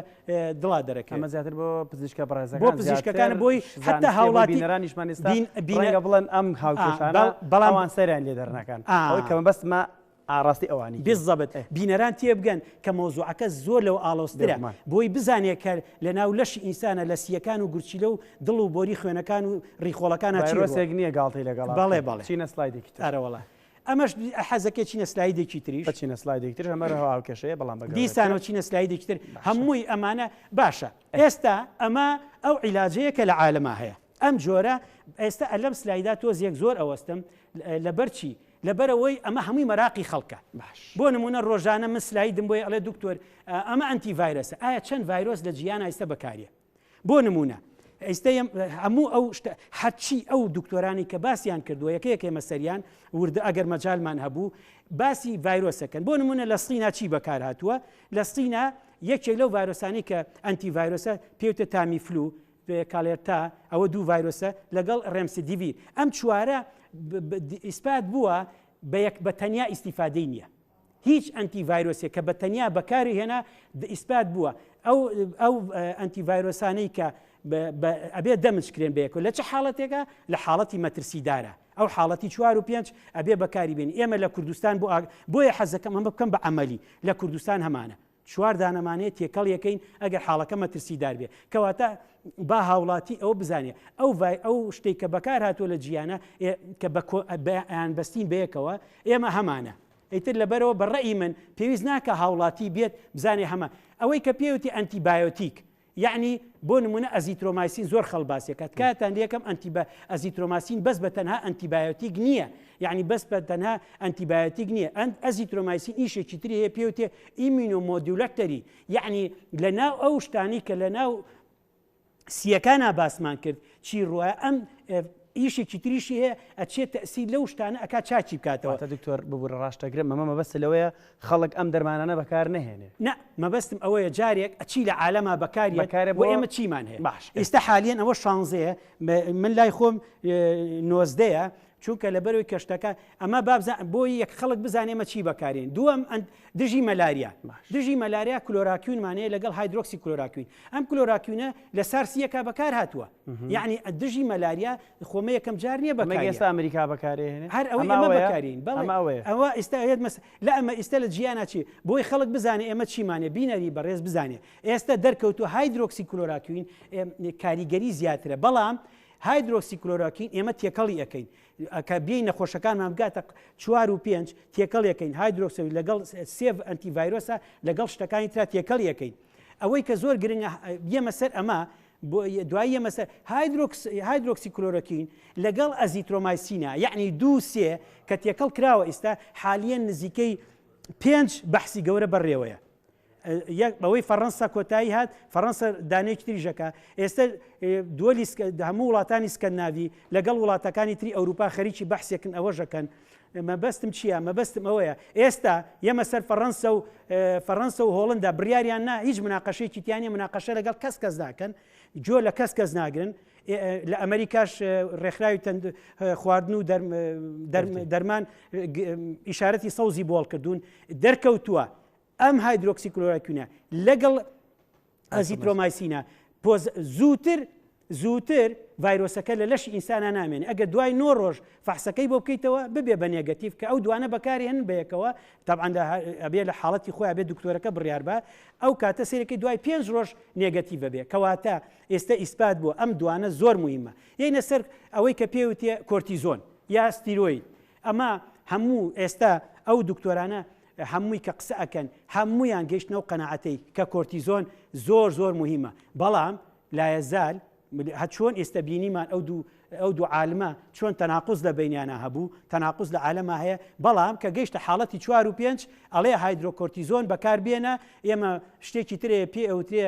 دڵا دەرەکەوێت ئەمە زیاتر بۆ پزیشکە بەڕێزەکان بۆ پزیشکەکان بۆی حتا هاوڵاتی بینەرانیشمان ئێستا ڕەنگە بڵێن ئەم هاوکێشانە بەڵام سەریان لێ دەرنەکان ئەوەی کە بەستمە ئاڕاستی ئەوانی بالضبط بینەران تێبگەن کە مۆزوعەکە زۆر لەو ئاڵۆسترە بۆی بزانێت کە لە ناو لەشی ئینسانە لە سیەکان و گورچیلە و دڵ و بۆری خوێنەکان و ڕیخۆڵەکان ڤایرۆسێک نییە گاڵتەی لەگەڵ بەڵێ بەڵێ چینە سلایدێکی ئەرەوەڵە ئەمەش حەزەکە چینە سلایدێکی تریش چینە سلایدێکی تر هەمە هاوکێشەیە بەڵام بەگەڵ دیسانەوە چینە سلایدێکی تر هەمووی ئەمانە باشە ئێستا ئەمە ئەو عیلاجەیە کە لە عالەما هەیە ئەم جۆرە ئێستا ئەلەم سلایدا تۆزێک زۆر ئەوەستم لەبەرچی لەبەرەوەی ئەمە هەمووی مەراقی خەڵکە بۆ نمونە ڕۆژانە من سلایدم بۆی ئەڵێ دکتۆر ئەمە ئەنتی ڤایرۆسە ئایا چەند ڤایرۆس لە جیهان ئێستا بەکارێ بۆ نمونە ئێستا هەموو ئەو حەچی ئەو دکتۆرانی کە باسییان کردووە یەکەیەک ئێمە سەریان وردە ئەگەر مەجالمان هەبوو باسی ڤایرۆسەکەن بۆ نمونە لە سڵینا چی بەکار هاتووە لە سڵینا یەکێک لەو ڤایرۆسانی کە ئەنتی ڤایرۆسە پێوتە تامیفلو کالێرتا ئەوە دوو ڤایرۆسە لەگەڵ ڕێمسیدیڤیر ئەم چوارە ئیسپات بووە بە تەنیا ئیسیفادەی نییە هیچ ئەنتی ڤایرۆسێک کە بە تەنیا بەکاری هێنا ئیسپات بووە ئەو ئەنتی ڤایرۆسانەی کە ئەبێ دەمچکرێن بەیەکەوە لە چه حاڵەتێکە لە حاڵەتی مەترسیدارە ئەو حاڵەتی 4 و 5 ئەبێ بەکاری بێن ئێمە لە کوردستان بۆیە حەزەکەم ئەمە بکەم بە عەمەلی لە کوردستان هەمانە 4 دانەمانەیە تێکەڵ یەکەین ئەگەر حاڵەکە مەترسیدار بێ کەواتە با هاوڵاتی ئەو بزانێ ئەو شتێک کە بەکار هاتووە لە جیانە کە بەیان بەستین بەیەکەوە ئێمە هەمانە ئیتر لەبەرەوە بەڕێی من پێویست ناکە هاوڵاتی بێت بزانێ هەمە ئەوەی کە پێوتی ئەنتیبایۆتیک یعنی بۆ نمونە ئەزیترۆمایسین زۆر خەڵباسیەکەت کاتان یەکەم ئەزیترۆماسین بەس بە تەنها ئەنتیبایۆتیک نییە یعنی بەس بە تەنها ئەنتیبایۆتیک نییە ئەزیترۆمایسین ئیشێکی تری هەیە پێوتێ ئیمینۆمۆدیولەکتەری یعنی لە ناو ئەو شتانی کە لە ناو سیەکانە باسمان کرد چی ڕوایە ئەم ئیشێکی تریشی هەیە ئەچێت تەسیر لەو شتانە ئەکا چاچی بکاتەوە دکتۆر ببوورە ڕاشتەگرم ئەمە مەبەستە لەوەیە خەڵک ئەم دەرمانانە بەکار نەهێنێ نه مەبەستم ئەوەیە جارێک ئەچی لە عالەما بەکارە بۆ ئێمە چیمان هەیە ئێستا حالیان ئەوە شانزەیە من لای خۆم 19ەیە چونکە لەبەرەوەی کەشتەکە ئەمە بۆی یەک خەڵک بزانێمە چی بەکارێن دووەم دژی مەلاریا دژی مەلاریا کلۆراکوینمانەیە لەگەڵ هایدرۆکسی کلۆراکوین ئەم کلۆراکوینە لە سارسیەکە بەکار هاتووە یعنی دژی مەلاریا خۆمە یەکەم جار نییە بەکار ئێستا ئەمریکا بەکارێنێ هەر ئەوە ئەمە بەکارین ئەوە ئێستا لە ئەمە ئێستا لە جیانە چی بۆی خەڵک بزانێ ئێمە چیمانێ بینەری بەڕێز بزانێ ئێستا دەرکەوتووە هایدرۆکسی کلۆراکوین کاریگەری زیاترە بەڵام هایدرۆکسی کلۆراکین ئێمە تێکەڵی ئەەکەین کە بێی نەخۆشەکانمان بگاتە 4 و 5 تێکەڵ یەکەین هایدرۆکسەوی لەگەڵ سێڤ ئەنتیڤایرۆسە لەگەڵ شتەکانی ترا تێکەڵ یەکەین ئەوەی کە زۆر گرنگە یەمە سەر ئەمە دوای یەمە سەر هایدرۆکسی کلۆراکین لەگەڵ ئەزیترۆمایسینە یعنی 2 کە تێکەڵ کراوە ئێستا حالیان نزیکەی 5 بەحسی گەورە بەڕێوەیە بەوەی فەڕەنسا کۆتایی هات فەڕەنسا دانێکی تریژەکە ئێستا هەموو وڵاتانی سکەندناڤی لەگەڵ وڵاتەکانی تری ئەوروپا خەریکی بەحسێکن ئەوەژەکەن مەبەستم چییە؟ مەبەستم ئەوەیە ئێستا یەمە سەر فەڕەنسا و هۆڵندا بڕیاریان نا هیچ مناقەشەیەکی تیانە مناقەشە لەگەڵ کەس ناکەن جۆ لە کەس ناگرن لە ئەمریکاش ڕێکخراوی خواردن و دەرمان ئیشارەتی سەوزی بۆڵ کردوون دەرکەوتووە ئەم هایدرۆکسی کلۆراکوینە لەگەڵ ئەزیترۆمایسینە زووتر ڤایرۆسەکە لە لەشی ئینسانە نامێنێ ئەگە دوای 9 ڕۆژ فەحسەکەی بۆ بکەیتەوە ببێ بە نێگەتیڤ کە ئەو دوانە بەکاری هەن بەیەکەوە تەبعاً ئەبێ لە حاڵەتی خۆی ئەبێ دکتۆرەکە بڕیار بە ئەو کاتە سەرەکەی دوای 5 ڕۆژ نێگەتیڤە بێ کەواتە ئێستا ئیسپات بووە ئەم دوانە زۆر مهمە یعنی سەر ئەوەی کە پێوتێ کۆرتیزۆن یا ستیرۆید ئەمە هەموو ئێستا ئەو دکتۆرانە هەمووی کە قسە ئەکەن هەموویان گەیشتنەوە قەنەعەتەی کە کۆرتیزۆن زۆر مهمە بەڵام لایەزال چۆن ئێستا بینیمان ئەو دوو عالمە چۆن تەناقوز لە بینیانە هەبوو تەناقوز لە عالەمە هەیە بەڵام کە گەیشتە حاڵەتی 4 و 5 ئەڵێ هایدرۆکۆرتیزۆن بەکاربێنە ئێمە شتێکی ترێ پێ ئەوترێ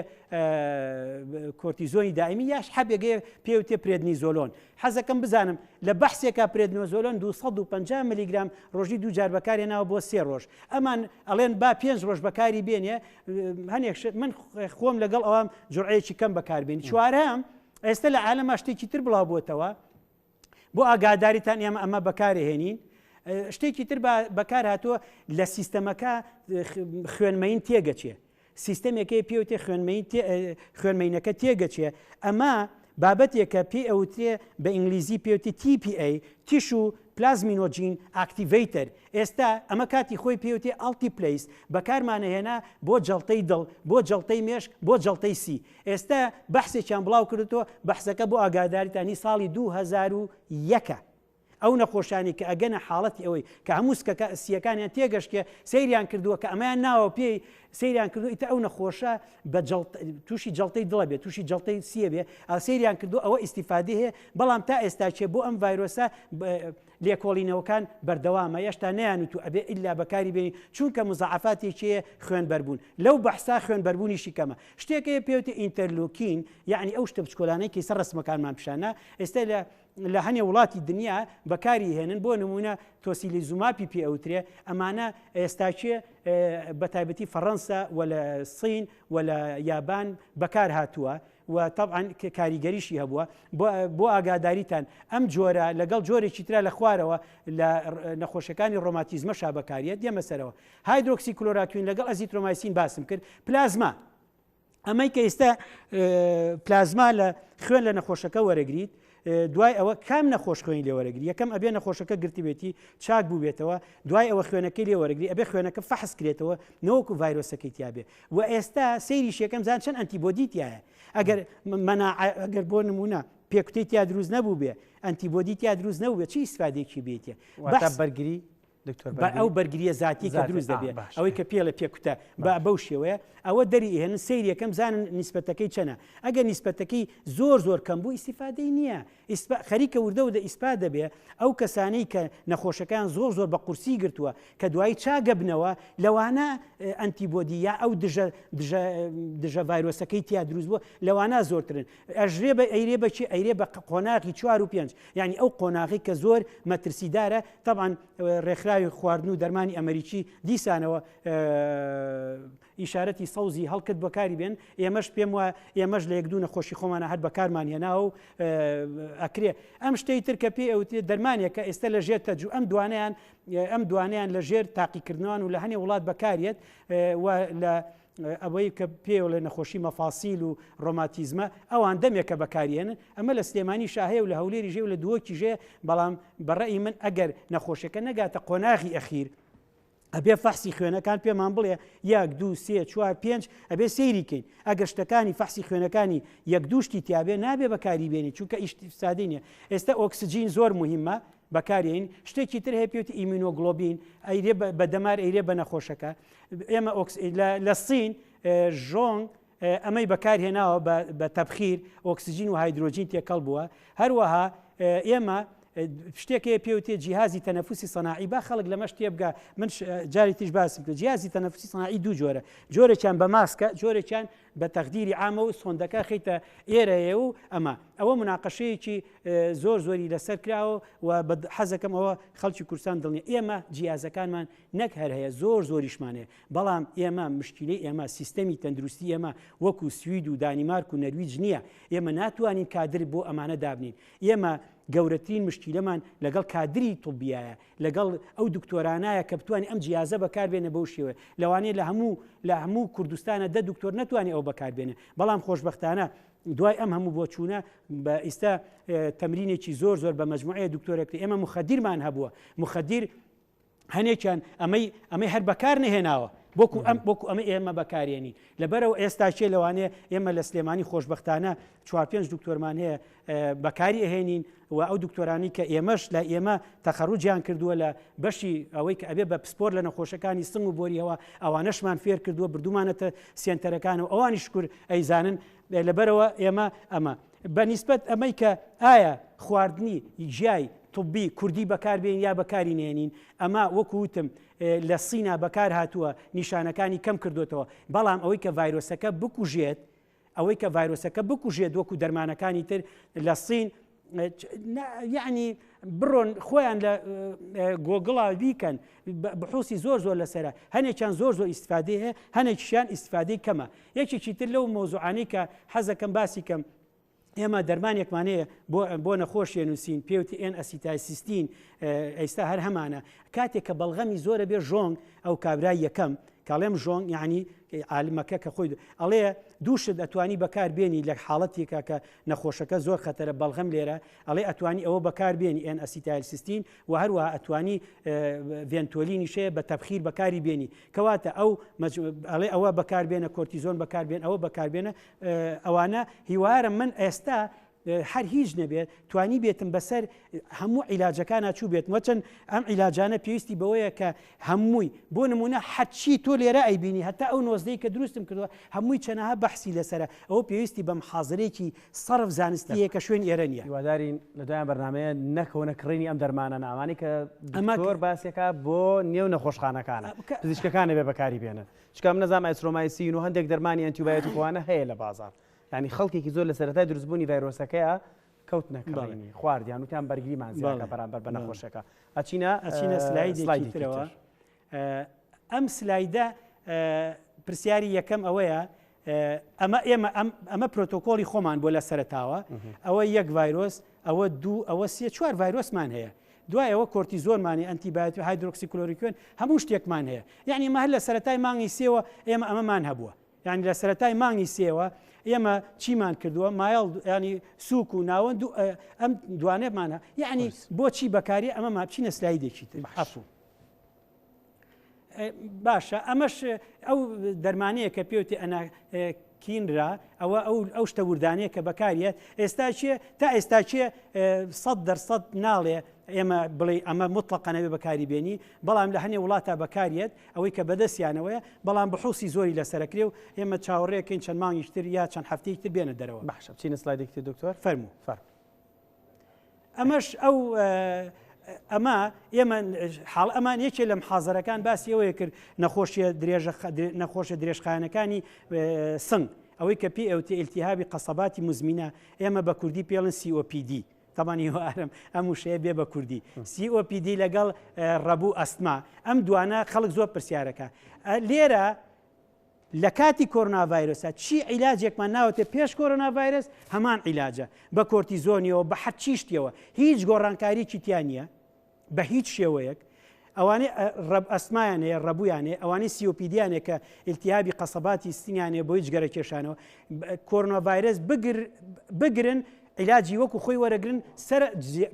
کۆرتیزۆنی دائیمی یاش حەبێگەیە پێوتێ پرێدنیزۆلۆن حەزەکەم بزانم لە بەحسێکا پرێدنیزۆلۆن 250 میلیگرام ڕۆژی 2 جار بەکارێناوە بۆ 3 ڕۆژ ئەمان ئەڵێن با 5 ڕۆژ بەکاری بێنێ هەنێک من خۆم لەگەڵ ئەوام جوڕعەیەکی کەم بەکاربێنی چوارەم ئێستا لە عالەما شتێکی تر بڵاو بۆتەوە بۆ ئاگاداریتان ئێمە ئەمە بەکارهێنین شتێکی تر بەکار هاتووە لە سیستەمەکە خوێنمەین تێگەچێ سیستەمێکی پێوتێ خوێنمەینەکە تێگەچێ ئەمە بابەتێکە پێ ئەوترێ بە ئینگلیزی پێوتێ TPA تیشو پلازمینۆجین ئاکتیڤیتر ئێستا ئەمە کاتی خۆی پێوتێ ئالتیپلیس بەکارمانەهێنا بۆ جەڵتەی دڵ بۆ جەڵتەی مێشک بۆ جەڵتەی سی ئێستا بەحسێکیان بڵاو کردووە بەحسەکە بۆ ئاگاداریتانی ساڵی 2001 ئەو نەخۆشانی کە ئەگەنە حاڵەتی ئەوەی کە هەموو سیەکانیان تێگەشتێ سەیریان کردووە کە ئەمەیان ناوە پێی سەیریان کردو ئیتە ئەو نەخۆشە بە تووشی جەڵتەی دڵە بێت تووشی جەڵتەی سیە بێ سەیریان کردو ئەوە ئیسیفادی هەیە بەڵام تا ئێستا چێ بۆ ئەم ڤایرۆسە لێکۆڵینەوەکان بەردەوامە یاشتا نەیانوتو ئەبێ ئیلا بەکاری بێنی چونکە مزعفاتێکیە خوێنبەربوون لەو بەحسا خوێنبەربوونیشی کەمە شتێکەیە پێوتێ ئینتەرلوکین یعنی ئەو شتە بچکۆلانەی کە سەر ڕسمەکانمان پیشانە ئێستا لە هەنێ وڵاتی دنیا بەکاری هێنن بۆ نمونە تۆسیلیزوماپی پێ ئەوترێ ئەمانە ئێستاچێ بە تایبەتی فەڕەنسا و لە سین و لە یابان بەکار هاتووە و طبعاً کاریگەریشی هەبووە بۆ ئاگاداریتان ئەم جۆرە لەگەڵ جۆرێکی ترا لە خوارەوە لە نەخۆشەکانی ڕۆماتیزمەشا بەکارێت دێمە سەرەوە هایدرۆکسی کلۆراکوین لەگەڵ ئەزیترۆمایسین باسم کرد پلازما ئەمەی کە ئێستا پلازما لە خوێن لە نەخۆشەکە وەرەگریت دوای ئەوە کام نەخۆش خوێنی لێوەرەگری یەکەم ئەبێ نەخۆشەکە گرتی بێتی چاک بوو بێتەوە دوای ئەوە خوێنەکەی لێوەرەگری ئەبێ خوێنەکە فەحس کرێتەوە نەوەکو ڤایرۆسەکەی تیابێ و ئێستا سەیری شەکەم زان چەند ئەنتیبۆدی تایە ئەگەر بۆ نمونە پێکوتەی تیا دروست نەبوو بێ ئەنتیبۆدی تیا دروست نەبوو بێ چی ئیسفادێکی بێتێ بەرگری ئەو بەرگریە زاتی کە دروست دەبێت ئەوەی کە پێڵە پێکوتە بەو شێوەیە ئەوە دەری هێنن سەیری یەکەم زانن نیسبەتەکەی چەنە ئەگەر نیسبەتەکەی زۆر کەم بوو ئیسیفادەی نییە خەریکە وردە و دە ئیسپات دەبێ ئەو کەسانەی کە نەخۆشەکان زۆر بە قورسی گرتووە کە دوایی چاگە بنەوە لەوانە ئەنتیبۆدی یا ئەو دژە ڤایرۆسەکەی تیا دروست بووە لەوانە زۆرترن ئەژرێ بە ئەیرێ بەچی ئەیرێ بە قۆناغی 4 و 5 یعنی ئەو قۆناغی کە زۆر مەترسیدارە طبعاً ڕێکخراوی خواردن و دەرمانی ئەمریکی دیسانەوە ئیشارەتی سەوزی هەڵکرد بەکاری بێن ئێمەش پێم وە ئێمەش لە یەک دوو نەخۆشی خۆمانە هەر بەکارمان هێناوە و ئەکرێ ئەم شتەی تر کە پێ ئەوتێ دەرمانێکە ئێستا لە ژێر تەجو ئەم دوانیان لە ژێر تاقیکردنەوەن و لە هەنێ وڵات بەکارێت و لە ئەوەی کە پێ لە نەخۆشی مەفاسیل و ڕۆماتیزمە ئەوان دەمێکە بەکارێنن ئەمە لە سلێمانی شاهەیە و لە هەولێری ژێ و لە دووەکی ژێ بەڵام بەڕێی من ئەگەر نەخۆشەکە نەگاتە قۆناغی ئەخیر ئەبێ فەحسی خوێنەکان پێمان بڵێ 1 2 3 4 5 ئەبێ سەیریکەین ئەگەر شتەکانی فەحسی خوێنەکانی یەک دووشتی تیابێ نابێ بەکاری بێنی چونکە ئیشتیفسادی نیە ئێستا ئۆکسجین زۆر مهمە بەکارێن شتێکی تر هەیە پێوتی ئیمینۆگلۆبین ئەیرێ بە دەمار ئەیرێ بە نەخۆشەکە ئێمە لە سین ژۆنگ ئەمەی بەکارهێناوە بە تەبخیر ئۆکسجین و هایدرۆجین تێکەڵ بووە هەروەها ئێمە شتێکەیە پێوتێ جیهازی تەنەفوسی سەناعی با خەڵک لەمە شتێ بگا من جاری تیش باسم کرد جیهازی تەنەفوسی سەناعی دوو جۆرە جۆرێکیان بە ماسکە جۆرێکیان بە تەقدیری عامە و سۆندەکە خیتە ئێرەیە و ئەوە مناقەشەیەکی زۆری لەسەر کراوە و بە حەزەکەم ئەوە خەڵکی کوردستان دڵنیە ئێمە جیهازەکانمان نەک هەر هەیە زۆریشمانەیە بەڵام ئێمە مشکلەی ئێمە سیستەمی تەندروستی ئێمە وەکو سوید و دانیمارک و نەرویج نییە ئێمە ناتوانین کادر بۆ ئەمانە دابنین ئێمە گەورەترین مشکلەمان لەگەڵ کادری توبیایە لەگەڵ ئەو دکتۆرانایە کە بتوانانی ئەم جیازە بەکاربێنە بەو شێوە لەوانەیە لە هەموو کوردستانە دکتۆر نتوانێت ئەو بەکاربێنە بەڵام خۆشبەختانە دوای ئەم هەموو بۆچوونە بە ئێستا تەمرینێکی زۆر بە مەجموعەیە دکتۆرەکە ئێمە مخەدیرمان هەبووە مخەدیر هەنێکیان ئەمەی هەر بەکار نهێناوە بۆکو ئەمە ئێمە بەکارێنین لەبەرەوە ئێستاچێ لەوانەیە ئێمە لە سلێمانی خۆشبەختانە 4-5 دکتۆرمان هەیە بەکاری ئەهێنین و ئەو دکتۆرانی کە ئێمەش لە ئێمە تەخەڕوجیان کردووە لە بەشی ئەوەی کە ئەبێ بە پسپۆر لە نەخۆشەکانی سنگ و بۆریەوە ئەوانەشمان فێر کردووە بردومانەتە سێنتەرەکان و ئەوانی شکر ئەیزانن لەبەرەوە ئێمە ئەمە بەنیسبەت ئەمەی کە ئایا خواردنی ژیای توبی کوردی بەکاربێن یا بەکاری نێنین ئەمە وەکوتم لە سینا بەکار هاتووە نیشانەکانی کەم کردوێتەوە بەڵام ئەوەی کە ڤایرۆسەکە بکوژێت وەکو دەرمانەکانی تر لە سین یعنی بڕۆن خۆیان لە گۆگڵا بیکەن بحوسی زۆر لەسرە هەنێکیان زۆر ئیسفادەی هەیە هەنێکیشیان ئیسفادەی کەمە یەکێکی تر لەو مۆزوعانەی کە حەزەکەم باسی کەم ئێمە دەرمانێکمانەیە بۆ نەخۆشیە نووسین پێوتی ئێن ئەسیتایسیستین ئێستا هەر هەمانە کاتێک کە بەڵغەمی زۆرە بێ ژۆنگ ئەو کابرای یەکەم کاڵێم ژۆنگ یعنی عالمەکە کە خۆی ئەڵێ دووشت ئەتوانی بەکار بێنی لە حاڵەتێکە کە نەخۆشەکە زۆر خەتەرە بەڵغەم لێرە ئەڵێ ئەتوانی ئەوە بەکار بێنی ئێن ئەسیتایسیستین و هەروەها ئەتوانی ڤێنتۆلینیشەیە بە تەبخیر بەکاری بێنی کەواتە ئەڵێ ئەوە بەکاربێنە کۆرتیزۆن بەکاربێن ئەوە بەکاربێنە ئەوانە هیوارم من ئێستا هەر هیچ نەبێت توانی بێتم بەسەر هەموو عیلاجەکان ناچوو بێت وەچەند ئەم عیلاجانە پێویستی بەوەیە کە هەمووی بۆ نمونە حەچی تۆ لێرە ئەیبینی هەتا ئەو نۆزدەی کە دروستم کردووە هەمووی چەنەها بەحسی لەسرە ئەوە پێویستی بە محازرێکی سەرف زانستیە کە شوێن ئێرە نیە هیوادارین لە دوایان بەرنامەیە نەکەونە کڕینی ئەم دەرمانە ناوانی کە دکتۆر باسێکە بۆ نێو نەخۆشخانەکانە پزیشکەکانە بێ بەکاری بێنن چکە من نەزانم ئایسۆمایسین و هەندێک دەرمانی ئەنتیبایۆتیکوانە هەیە لە بازار ینی خەڵکێکی زۆر لە سەرەتای دروستبوونی ڤایرۆسەکەیە کەوت نەکڕینی خواردیان وتیان بەرگریمان زیاترە بەرامبەر بە نەخۆشەکە ئەچینە سلایدێکی ترەوە ئەم سلایدە پرسیاری یەکەم ئەوەیە ئەمە پرۆتۆکۆڵی خۆمان بۆ لە سەرتاوە ئەوە یەک ڤایرۆس ئەوە دوو ئەوە سێ 4 ڤایرۆسمان هەیە دوای ئەوە کۆرتیزۆنمانی ئەنتیبایۆتیک هایدرۆکسیکلۆریکوێن هەموو شتێکمان هەیە یعنی مە هەر لە سەرەتای مانگی سێوە ئێمە ئەمەمان هەبووە یعنی لە سەرەتای مانگی سێوە ئێمە چیمان کردووە مایڵ ینی سووک و ناوەند ئەم دوانێمانە یعنی بۆچی بەکاری ئەمە ماچینە سلایدێکی تر حەفوو باشە ئەمەش ئەو دەرمانەیە کە پێوتی کینرا ئەو شتە وردانەیە کە بەکارێت ئێستا چیە تا ئێستا چیە 100% ناڵێ ئێمە بڵێ ئەمە مطلقەنەوێ بەکاری بێنی بەڵام لە هەنێ وڵاتە بەکارێت ئەوەی کە بەدەستیانەوەیە بەڵام بەحوسی زۆری لەسەرکرێ و ئێمە چاوەڕێکین چەند مانگیشتر یا چەند هەفتەیەکتر بێنە دەرەوە باشە چینە سلایدێکی دکتۆر فەرموو ئەمەش ئەمە ئێمە حاڵ ئەمان یەکێ لە محازەرەکان باسی ئەوەیە کرد نەخۆشە درێژخایەنەکانی سنگ ئەوەی کە POT التیهابی قەسەباتی مزمینە ئێمە بە کوردی پێڵن COPD تەمانی هوارم ئەم وشەیە بێ بە کوردی COPD لەگەڵ ڕەبوو ئەستما ئەم دوانە خەڵک زۆر پرسیارەکە لێرە لە کاتی کۆرۆناڤایرۆسە چی عیلاجێکمان ناوەتێ پێش کۆرۆناڤایرۆس هەمان عیلاجە بە کۆرتیزۆنیەوە بە حەچیشتیەوە هیچ گۆڕانکاریی تیانە بە هیچ شێوەیەک ئەوانەی ئەسمایان هەیە ڕەبوویان هەیە ئەوانەی COPD-یانێ کە التیهابی قەسەباتی ستینیانێ بۆ هیچ گەرە کێشانەوە کۆرۆناڤایرۆس بگرن عیلاجی وەکو خۆی وەرەگرن سەر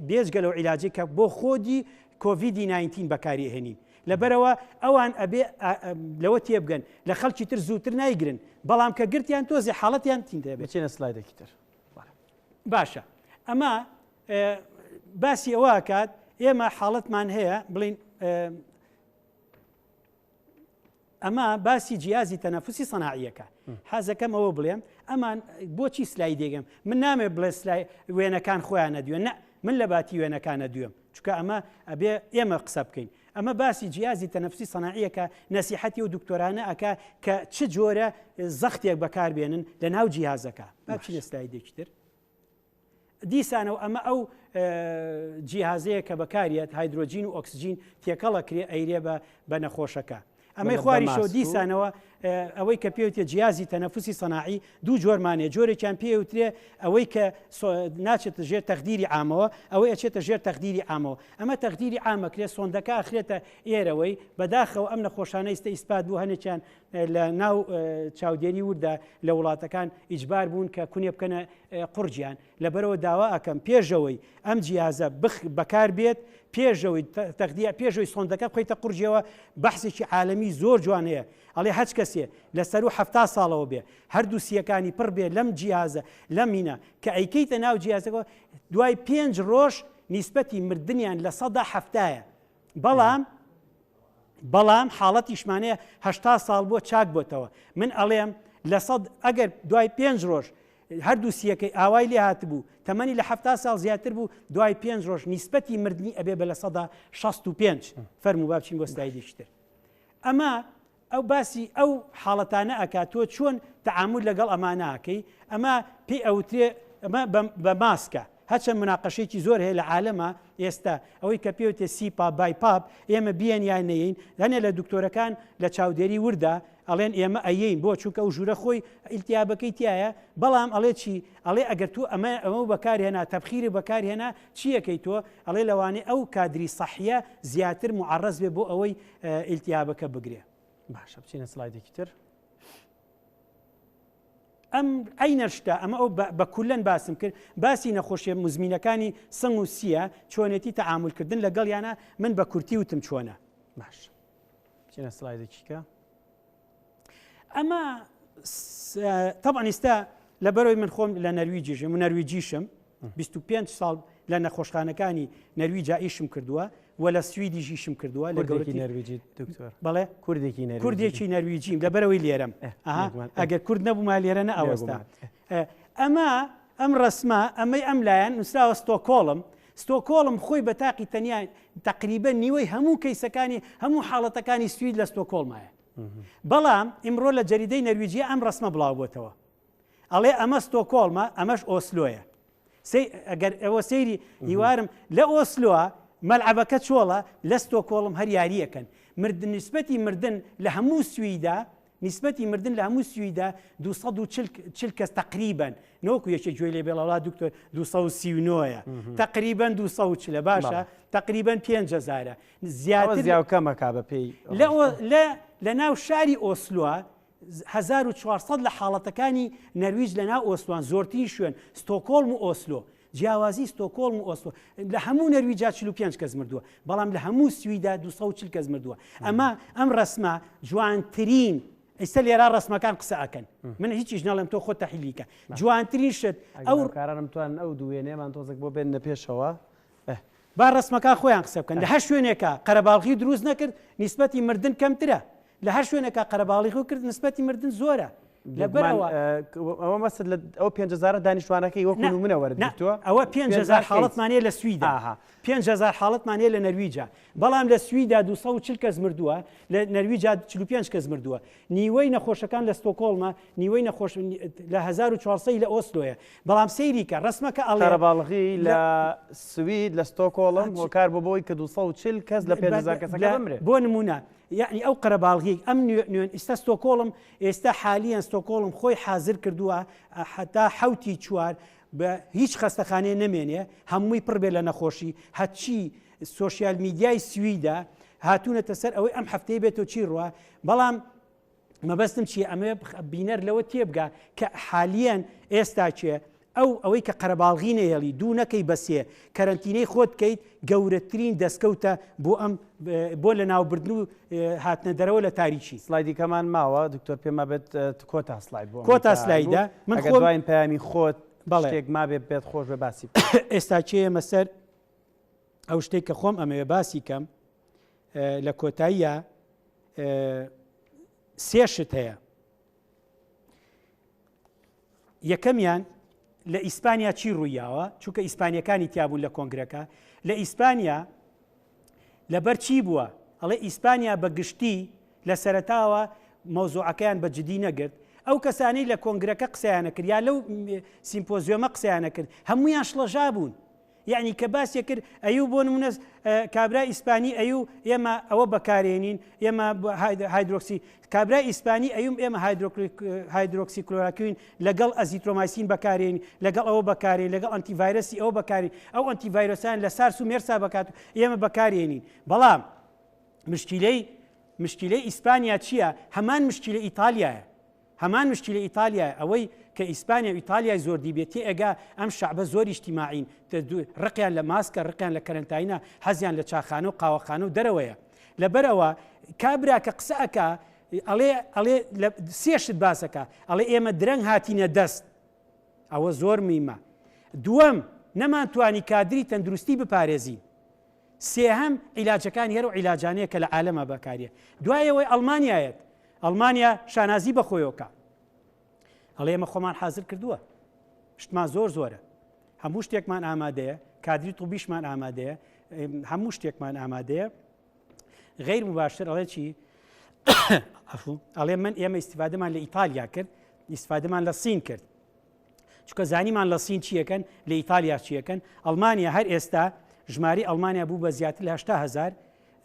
بێجگە لەو عیلاجی کە بۆ خۆدی کۆڤیدی-19 بەکاری هێنین لەبەرەوە ئەوان ئەبێ لەوە تێبگەن لە خەڵکی تر زووتر نایگرن بەڵام کە گرتیان تۆزی حاڵەتیان تین دەبێت چێنە سلایدێکی تر باشە ئەمە باسی ئەوە کات ئێمە حاڵەتمان هەیە بڵین ئەمە باسی جیازی تەنەفوسی سەناعیەکە حەزەکەم ئەوە بڵێم ئەمان بۆچی سلایدێگەم من نامێ بڵێ وێنەکان خۆیان نەدوێن من لە باتی وێنەکانە دوێم چکە ئەمە ئەبێ ئێمە قسە بکەین ئەمە باسی جیازی تەنەفوسی سەناعیەکە نەسیحەتی و دکتۆرانە ئەکا کە چ جۆرە زەختێک بەکاربێنن لە ناو جیهازەکە باچینە سلایدێکی تر دیسانەوە ئەمە ئەو جیهازەیە کە بەکارێت هایدرۆجین و ئۆکسسیژین تێکەڵە کرێ ئەیرێ بە نەخۆشەکە ئەمەی خواری شەو دیسانەوە ئەوەی کە پێوتێ جیازی تەنەفوسی سەناعی دوو جۆرمانێ جۆرێکیان پێوترێ ئەوەی کە ناچێتە ژێر تەخدیری عامەوە ئەوەی ئەچێتە ژێر تەخدیری عامەوە ئەمە تەخدیری عامەکرێت سۆندەکە ئەخرێتە ئێرەوەی بەداخەوە ئەم نەخۆشانەیستە ئیسپات بوو هەنێکیان لە ناو چاودێری وردا لە وڵاتەکان ئیجبار بوون کە کونێ بکەنە قورجیان لەبەرەوە داوا ئەکەم پێشەوەی ئەم جیازە بەکار بێت پێشەوەی تەخدیە پێشەوەی سۆندەکە بخەیتە قورجیەوە بەحسێکی عالەمی زۆر جوانەیە ئەڵێ هەچ کەسێ لەسەر و 70 ساڵەوە بێ هەردوو سیەکانی پڕ بێ لەم جیازە لەم مینە کە ئەیکەیتە ناو جیازەکە دوای 5 ڕۆژ نیسبەتی مردنیان لە 170ە بەڵام حاڵەتیشمانەیە 80 ساڵ بۆ چاک بۆتەوە من ئەڵێم لە ئەگەر دوای 5 ڕۆژ هەردوو سیەکەی ئاوای لێ هاتبوو تەمەنی لە 70 ساڵ زیاتر بوو دوای 5 ڕۆژ نیسبەتی مردنی ئەبێ بە لە 165 فەرموو با بچین بۆ سلایدێکتر ئەمە ئەو باسی ئەو حاڵەتانە ئەکات تۆ چۆن تەعامل لەگەڵ ئەمانەکەی ئەمە پێی ئەوترێ ئەمە بە ماسکە هەچەند مناقەشێکی زۆر هەیە لە عالەمە ئێستا ئەوەی کە پێوتێ سیپا بایپاپ ئێمە بیان یان نەیەین هەنێ لە دکتۆرەکان لە چاودێری وردا ئەڵێن ئێمە ئەیین بۆ چونکە ئەو ژوورە خۆی ئیلتیابەکەی تایە بەڵام ئەڵێ چی ئەڵێ ئەگەر تو ئەمە بەکارهێنا تەبخیری بەکارهێنا چیەکەی تۆ ئەڵێ لەوانەیە ئەو کادری سەحیە زیاتر معەڕەز بێ بۆ ئەوەی ئیلتیابەکە بگرێ باشە بچینە سلایدێکی تر ئەم ئەینەشتا ئەمە ئەو بەکولەن باسم کرد باسی نەخۆشیە مزمینەکانی سنگ و سیە چۆنێتی تەعاملکردن لەگەڵیانە من بە کورتی وتم چۆنە باش بچینە سلایدێکیکە ئەمە طبعا ئێستا لەبەرەوەی من خۆم لە نەرویجیژم و نەرویجیشم 25 ساڵ لە نەخۆشخانەکانی نەرویجا ئیشم کردووە و لە سویدیژیشم کردووە لە گەورەی نەرویجی دکتۆر بەڵێ کوردێکی نەرویجیم لەبەرەوەی لێرەم ئەگەر کورد نەبووما لێرە نە ئەوەستا ئەم ڕسمە ئەمەی ئەم لایەن نووسراوە ستۆکۆڵم خۆی بە تاقی تەنیا تقریبا نیوەی هەموو کەیسەکانی هەموو حاڵەتەکانی سوید لە ستۆکۆڵمایە بەڵام ئیمڕۆ لە جەریدەی نەرویجیە ئەم ڕسمە بڵاو بۆتەوە ئەڵێ ئەمە ستۆکۆڵمە ئەمەش ئۆسلۆیە ئەگەر ئەوە سەیری هیوارم لە ئۆسلۆە مەلعەبەکە چۆڵە لە ستۆکۆڵم هەر یاریەکەن نسبەتی مردن لە هەموو سویدا نسبەتی مردن لە هەموو سویدا 240 کەس تقریبا نۆکو یەکێ گوێی لێ بێڵەوە دکتۆر 239ە تقریبا 240 باشە تقریبا 5,000 زیاوکەمەکا بە پێی لە ناو شاری ئۆسلووە 1400 لە حاڵەتەکانی نەرویج لە ناو ئۆسلوان زۆرترین شوێن ستۆکۆڵم و ئۆسلۆ جیاوازی ستۆکۆڵم و ئۆسلۆ لە هەموو نەرویجا 45 کەس مردووە بەڵام لە هەموو سویدا 240 کەس مردووە ئەم ڕسمە جوانترین ئێستا لێرا ڕسمەکان قسە ئەکەن من هیچیش ناڵێم تۆ خۆت تەحلیلیکە جوانترین شت ئەو کارانم توان ئەو دوێنێمان تۆزێک بۆ بێنە پێشەوە با ڕسمەکان خۆیان قسە بکەن لە هەر شوێنێکە قەرەباڵغی دروست نەکرد نیسبەتی مردن کەمترە لە هەر شوێنێکە قەرەباڵغی کرد نیسبەتی مردن زۆرە لەبەرەوە ئەوە مەسەر لە ئەو 5,000 دانیشتوانەکەی وەکو نمونە وەردەگرتووە ئەوە 5,000 حاڵەتمانەیە لە سویدا 5,000 حاڵەتمانەیە لە نەرویجا بەڵام لە سویدا 240 کەس مردووە لە نەرویجا 45 کەس مردووە نیوەی نەخۆشەکان لە ستۆکۆڵمە نیوەی نەخۆش لە 1400 لە ئۆسلۆیە بەڵام سەیریکە ڕسمەکە ئەڵێ قەرەباڵغی لە سوید لە ستۆکۆڵم هۆکار بۆ بۆی کە 240 کەس لە 5,000 کەسەکە بمرێت بۆ نمونە یعنی ئەو قەرەباڵغی ئەم نوێن ئێستا ستۆکۆڵم ئێستا حالیان ستۆکۆڵم خۆی حازر کردووە حتا حوتی چوار بە هیچ خەستەخانەیە نەمێنێ هەمووی پڕ بێ لە نەخۆشی هەچی سۆشیال میدیای سویدا هاتوونەتە سەر ئەوەی ئەم هەفتەیە بێتەوە چی ڕوە بەڵام مەبەستم چیە ئەمە بینەر لەوە تێبگا کە حالیان ئێستا چێ ئەوەی کە قەرەباڵغی نەهێڵی دوو نەکەی بەسێ کەرەنتینەی خۆت کەیت گەورەترین دەستکەوتە بۆ لە ناوبردن و هاتنە دەرەوە لە تاریکی سلایدی کەمان ماوە دکتۆر پێما بێت کۆتا سلاید بۆ کۆتا سلایدە من خۆین پەیامی خۆت شتێک ما بێت خۆش بە باسی ئێستا چێمە سەر ئەو شتێک کە خۆم ئەمەوێ باسی کەم لە کۆتاییە سێ شت هەیە یەکەمیان لە ئیسپانیا چی ڕوویاوە چونکە ئیسپانیەکانی تیابوون لە کۆنگرەکە لە ئیسپانیا لەبەر چی بووە ئەڵێ ئیسپانیا بە گشتی لە سەرەتاوە مەوزوعەکەیان بە جدی نەگرت ئەو کەسانەی لە کۆنگرەکە قسەیانە کرد یا لەو سیمپۆزیۆمە قسەیانە کرد هەمویان شڵەژا بوون یعنی کە باسیە کرد ئەیوو بۆ نمونە کابرای ئیسپانی ئەیوو ئێمە ئەوە بەکارێنین ئێمە هایدرۆکسی کابرای ئیسپانی ئەیوم ئێمە هایدرۆکسی کلۆراکوین لەگەڵ ئەزیترۆمایسین بەکارێنین لەگەڵ ئەوە بەکارێن لەگەڵ ئەنتیڤایرەسی ئەوە بەکارین ئەو ئەنتیڤایرۆسیان لە سارس و مێرسا بکات ئێمە بەکارێنین بەڵام مشکلەی ئیسپانیا چییە هەمان مشکلە ئیتالیایە هەمان مشکلە ئیتالیا ئەوەی کە ئیسپانیا و ئیتالیای زۆر دیبێتی ئەگا ئەم شعبە زۆر ئیجتیماعین ڕقیان لە ماسکە ڕقیان لە کەرنتاینە حەزیان لە چاخانە و قاوەخانە و دەرەوەیە لەبەرەوە کابرا کە قسە ئەکا ئەڵێ سێشت باسەکە ئەڵێ ئێمە درەنگ هاتینە دەست ئەوە زۆر میمە دووەم نەمانتوانی کادری تەندروستی بپارێزین سێهەم عیلاجەکان هێرە و عیلاجانەیە کە لە عالەمە بەکارێ دوایەوەی ئەڵمانیایەت ئەڵمانیا شانازی بەخۆیەوەکە ئەڵێ ئێمە خۆمان حازر کردووە شتمان زۆر زۆرە هەموو شتێکمان ئامادەیە کادری تووبیشمان ئامادەیە هەموو شتێکمان ئامادەیە غیر مباشر ئەڵێ چی ئەڵێ من ئێمە ئیسیفادەمان لە ئیتالیا کرد ئیسیفادەمان لە سین کرد چونکە زانیمان لە سین چیەکەن لە ئیتالیا چیەکەن ئەڵمانیا هەر ئێستا ژماری ئەڵمانیا بوو بە زیاتر لە 8,000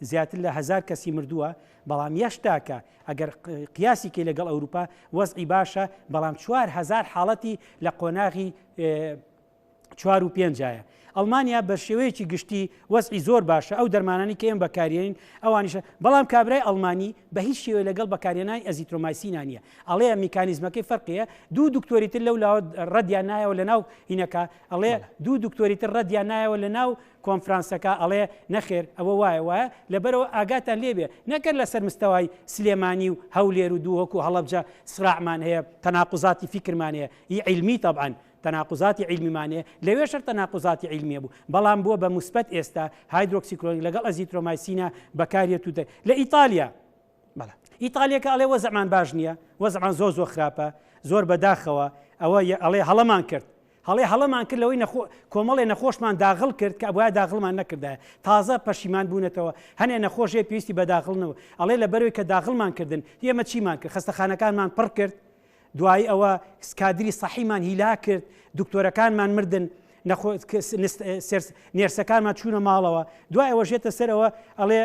زیاتر لە 1000 کەسی مردووە بەڵام یەشتاکە ئەگەر قیاسی کە لەگەڵ ئەوروپا وەزعی باشە بەڵام 4,000 حاڵەتی لە قۆناغی 4 و 5 ئەڵمانیا بە شێوەیەکی گشتی وەزعی زۆر باشە ئەو دەرمانانی کە ئێمە بەکارێنین ئەوانیشە بەڵام کابرای ئەڵمانی بە هیچ شێوەیە لەگەڵ بەکارێنانی ئەزیترۆمایسینان نیە ئەڵێ میکانیزمەکەی فەرقیە دوو دکتۆری تر لەو لاوە ڕەدیان نایەوە لە ناو هینەکە ئەڵێ دوو دکتۆری تر ڕەدیان نایەوە لە ناو کۆنفرانسەکە ئەڵێ نەخێر ئەوە وایە لەبەرەوە ئاگاتان لێبێ نەکرد لەسەر مستەوای سلێمانی و هەولێر و دووەکو هەڵەبجە سراعمان هەیە تەناقوزاتی فیکرمان هەیە عیلمی طبعاً تەناقوزاتی عیلمیمانەیە لەوێشەر تەناقوزاتی عیلمیە بوو بەڵام بووە بە موسبەت ئێستا هایدرۆکسیکلۆرین لەگەڵ ئەزیترۆمایسینە بەکارێت و لە ئیتالیا ئیتالیەکە ئەڵێ وەزعمان باش نییە وەزعمان زۆر خراپە زۆر بەداخەوە ئەوە ئەڵێ هەڵەمان کرد هەڵەمان کرد لەوەی کۆمەڵێ نەخۆشمان داغڵ کرد کە ئەوە داغڵمان نەکردایە تازە پەشیمان بوونەتەوە هەنێ نەخۆشێ پێویستی بە داغڵنەوە ئەڵێ لە بەرەوەی کە داغڵمان کردن ئێمە چیمان کرد خەستەخانەکانمان پڕ کرد دوایی ئەوە کادری سەحیمان هیلا کرد دکتۆرەکانمان مردن نێرسەکانمان چوونە ماڵەوە دوای ئەوە ژێتە سەرەوە ئەڵێ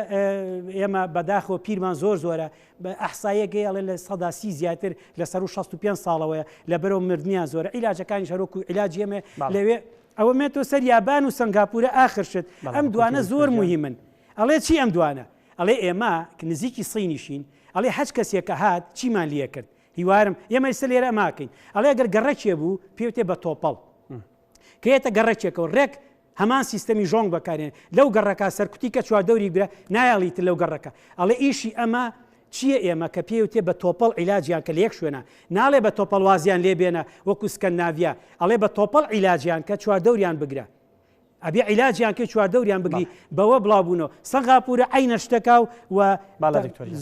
ئێمە بەداخەوە پیرمان زۆرە بە ئەحسایەکەی ئەڵێ لە 130 زیاتر لە 165 ساڵەوەیە لە بەرەو مردنیان زۆرە عیلاجەکانی شەرۆک و عیلاجی ئێمە لەوێ ئەوە مێتۆ سەر یابان و سنگاپورە ئاخر شت ئەم دوانە زۆر مهمن ئەڵێ چی ئەم دوانە ئەڵێ ئێمە نزیکی سینیشین ئەڵێ هەچ کەسێکە هات چیمان لێ کرد هیوارم ئێمە ئێستا لێرە ئەماکەین ئەڵێ ئەگەر گەڕەکێ بوو پێوتێ بە تۆپەڵ کێتە گەڕەکێکەوە ڕێک هەمان سیستەمی ژۆنگ بەکارێن لەو گەڕەکە سەرکوتی کە چواردەوری برە نایاڵیتر لەو گەڕەکە ئەڵێ ئیشی ئەمە چییە ئێمە کە پێوتێ بە تۆپەڵ عیلاجیان کە لە یەک شوێنە ناڵێ بە تۆپەڵ وازیان لێبێنە وەکو سکەندناڤیا ئەڵێ بە تۆپەڵ عیلاجیان کە چواردەوریان بگرە ئەبێ عیلاجیان کە چواردەوریان بگری بەوە بڵاوبوونەوە سەنغاپورە عینە شتەکە و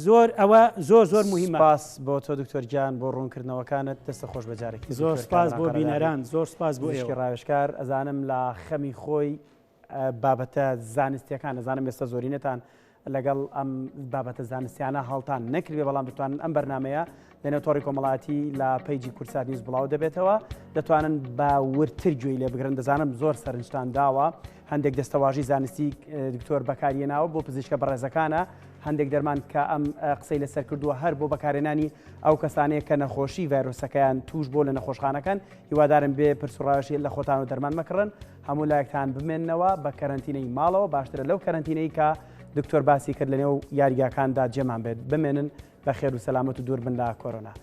زۆر ئەوە زۆر مهمە سپاس بۆ تۆ دکتۆر گیان بۆ ڕوونکردنەوەکانت دەستە خۆش بەجارێکی زۆر سپاس بۆ بینەران زۆر سپاس بۆ ڕاوێژکار ئەزانم لە خەمی خۆی بابەتە زانستیەکان ئەزانم ئێستا زۆرینەتان لەگەڵ ئەم بابەتە زانستیانە هەڵتان نەکردێ بەڵام دەتوانن ئەم بەرنمەیە لەنێوتۆڕی کۆمەڵاتی لە پیجی کورسات نیوز بڵاو دەبێتەوە دەتوانن بە ورتر گوێی لێ بگرن دەزانم زۆر سەرنجتان داوە هەندێک دەستەواژی زانستی دکتۆر بەکارهێناوە بۆ پزیشکە بەڕێزەکانە هەندێک دەرمان کە ئەم قسەی لەسەر کردووە هەر بۆ بەکارهێنانی ئەو کەسانەیە کە نەخۆشی ڤایرۆسەکەیان توش بۆ لە نەخۆشخانەکان هیوادارم بێ پرسوڕاوێشی لە خۆتان و دەرمان مەکڕن هەموو لایەکتان بمێننەوە بە کەرەنتینەی ماڵەوە باشترە لەو کەرەنتینەی کە دکتۆر باسی کرد لەنێو یاریگاکاندا جێمان بێت بمێنن بە خێر و سەلامەت و دوور بن لە کۆرۆنا.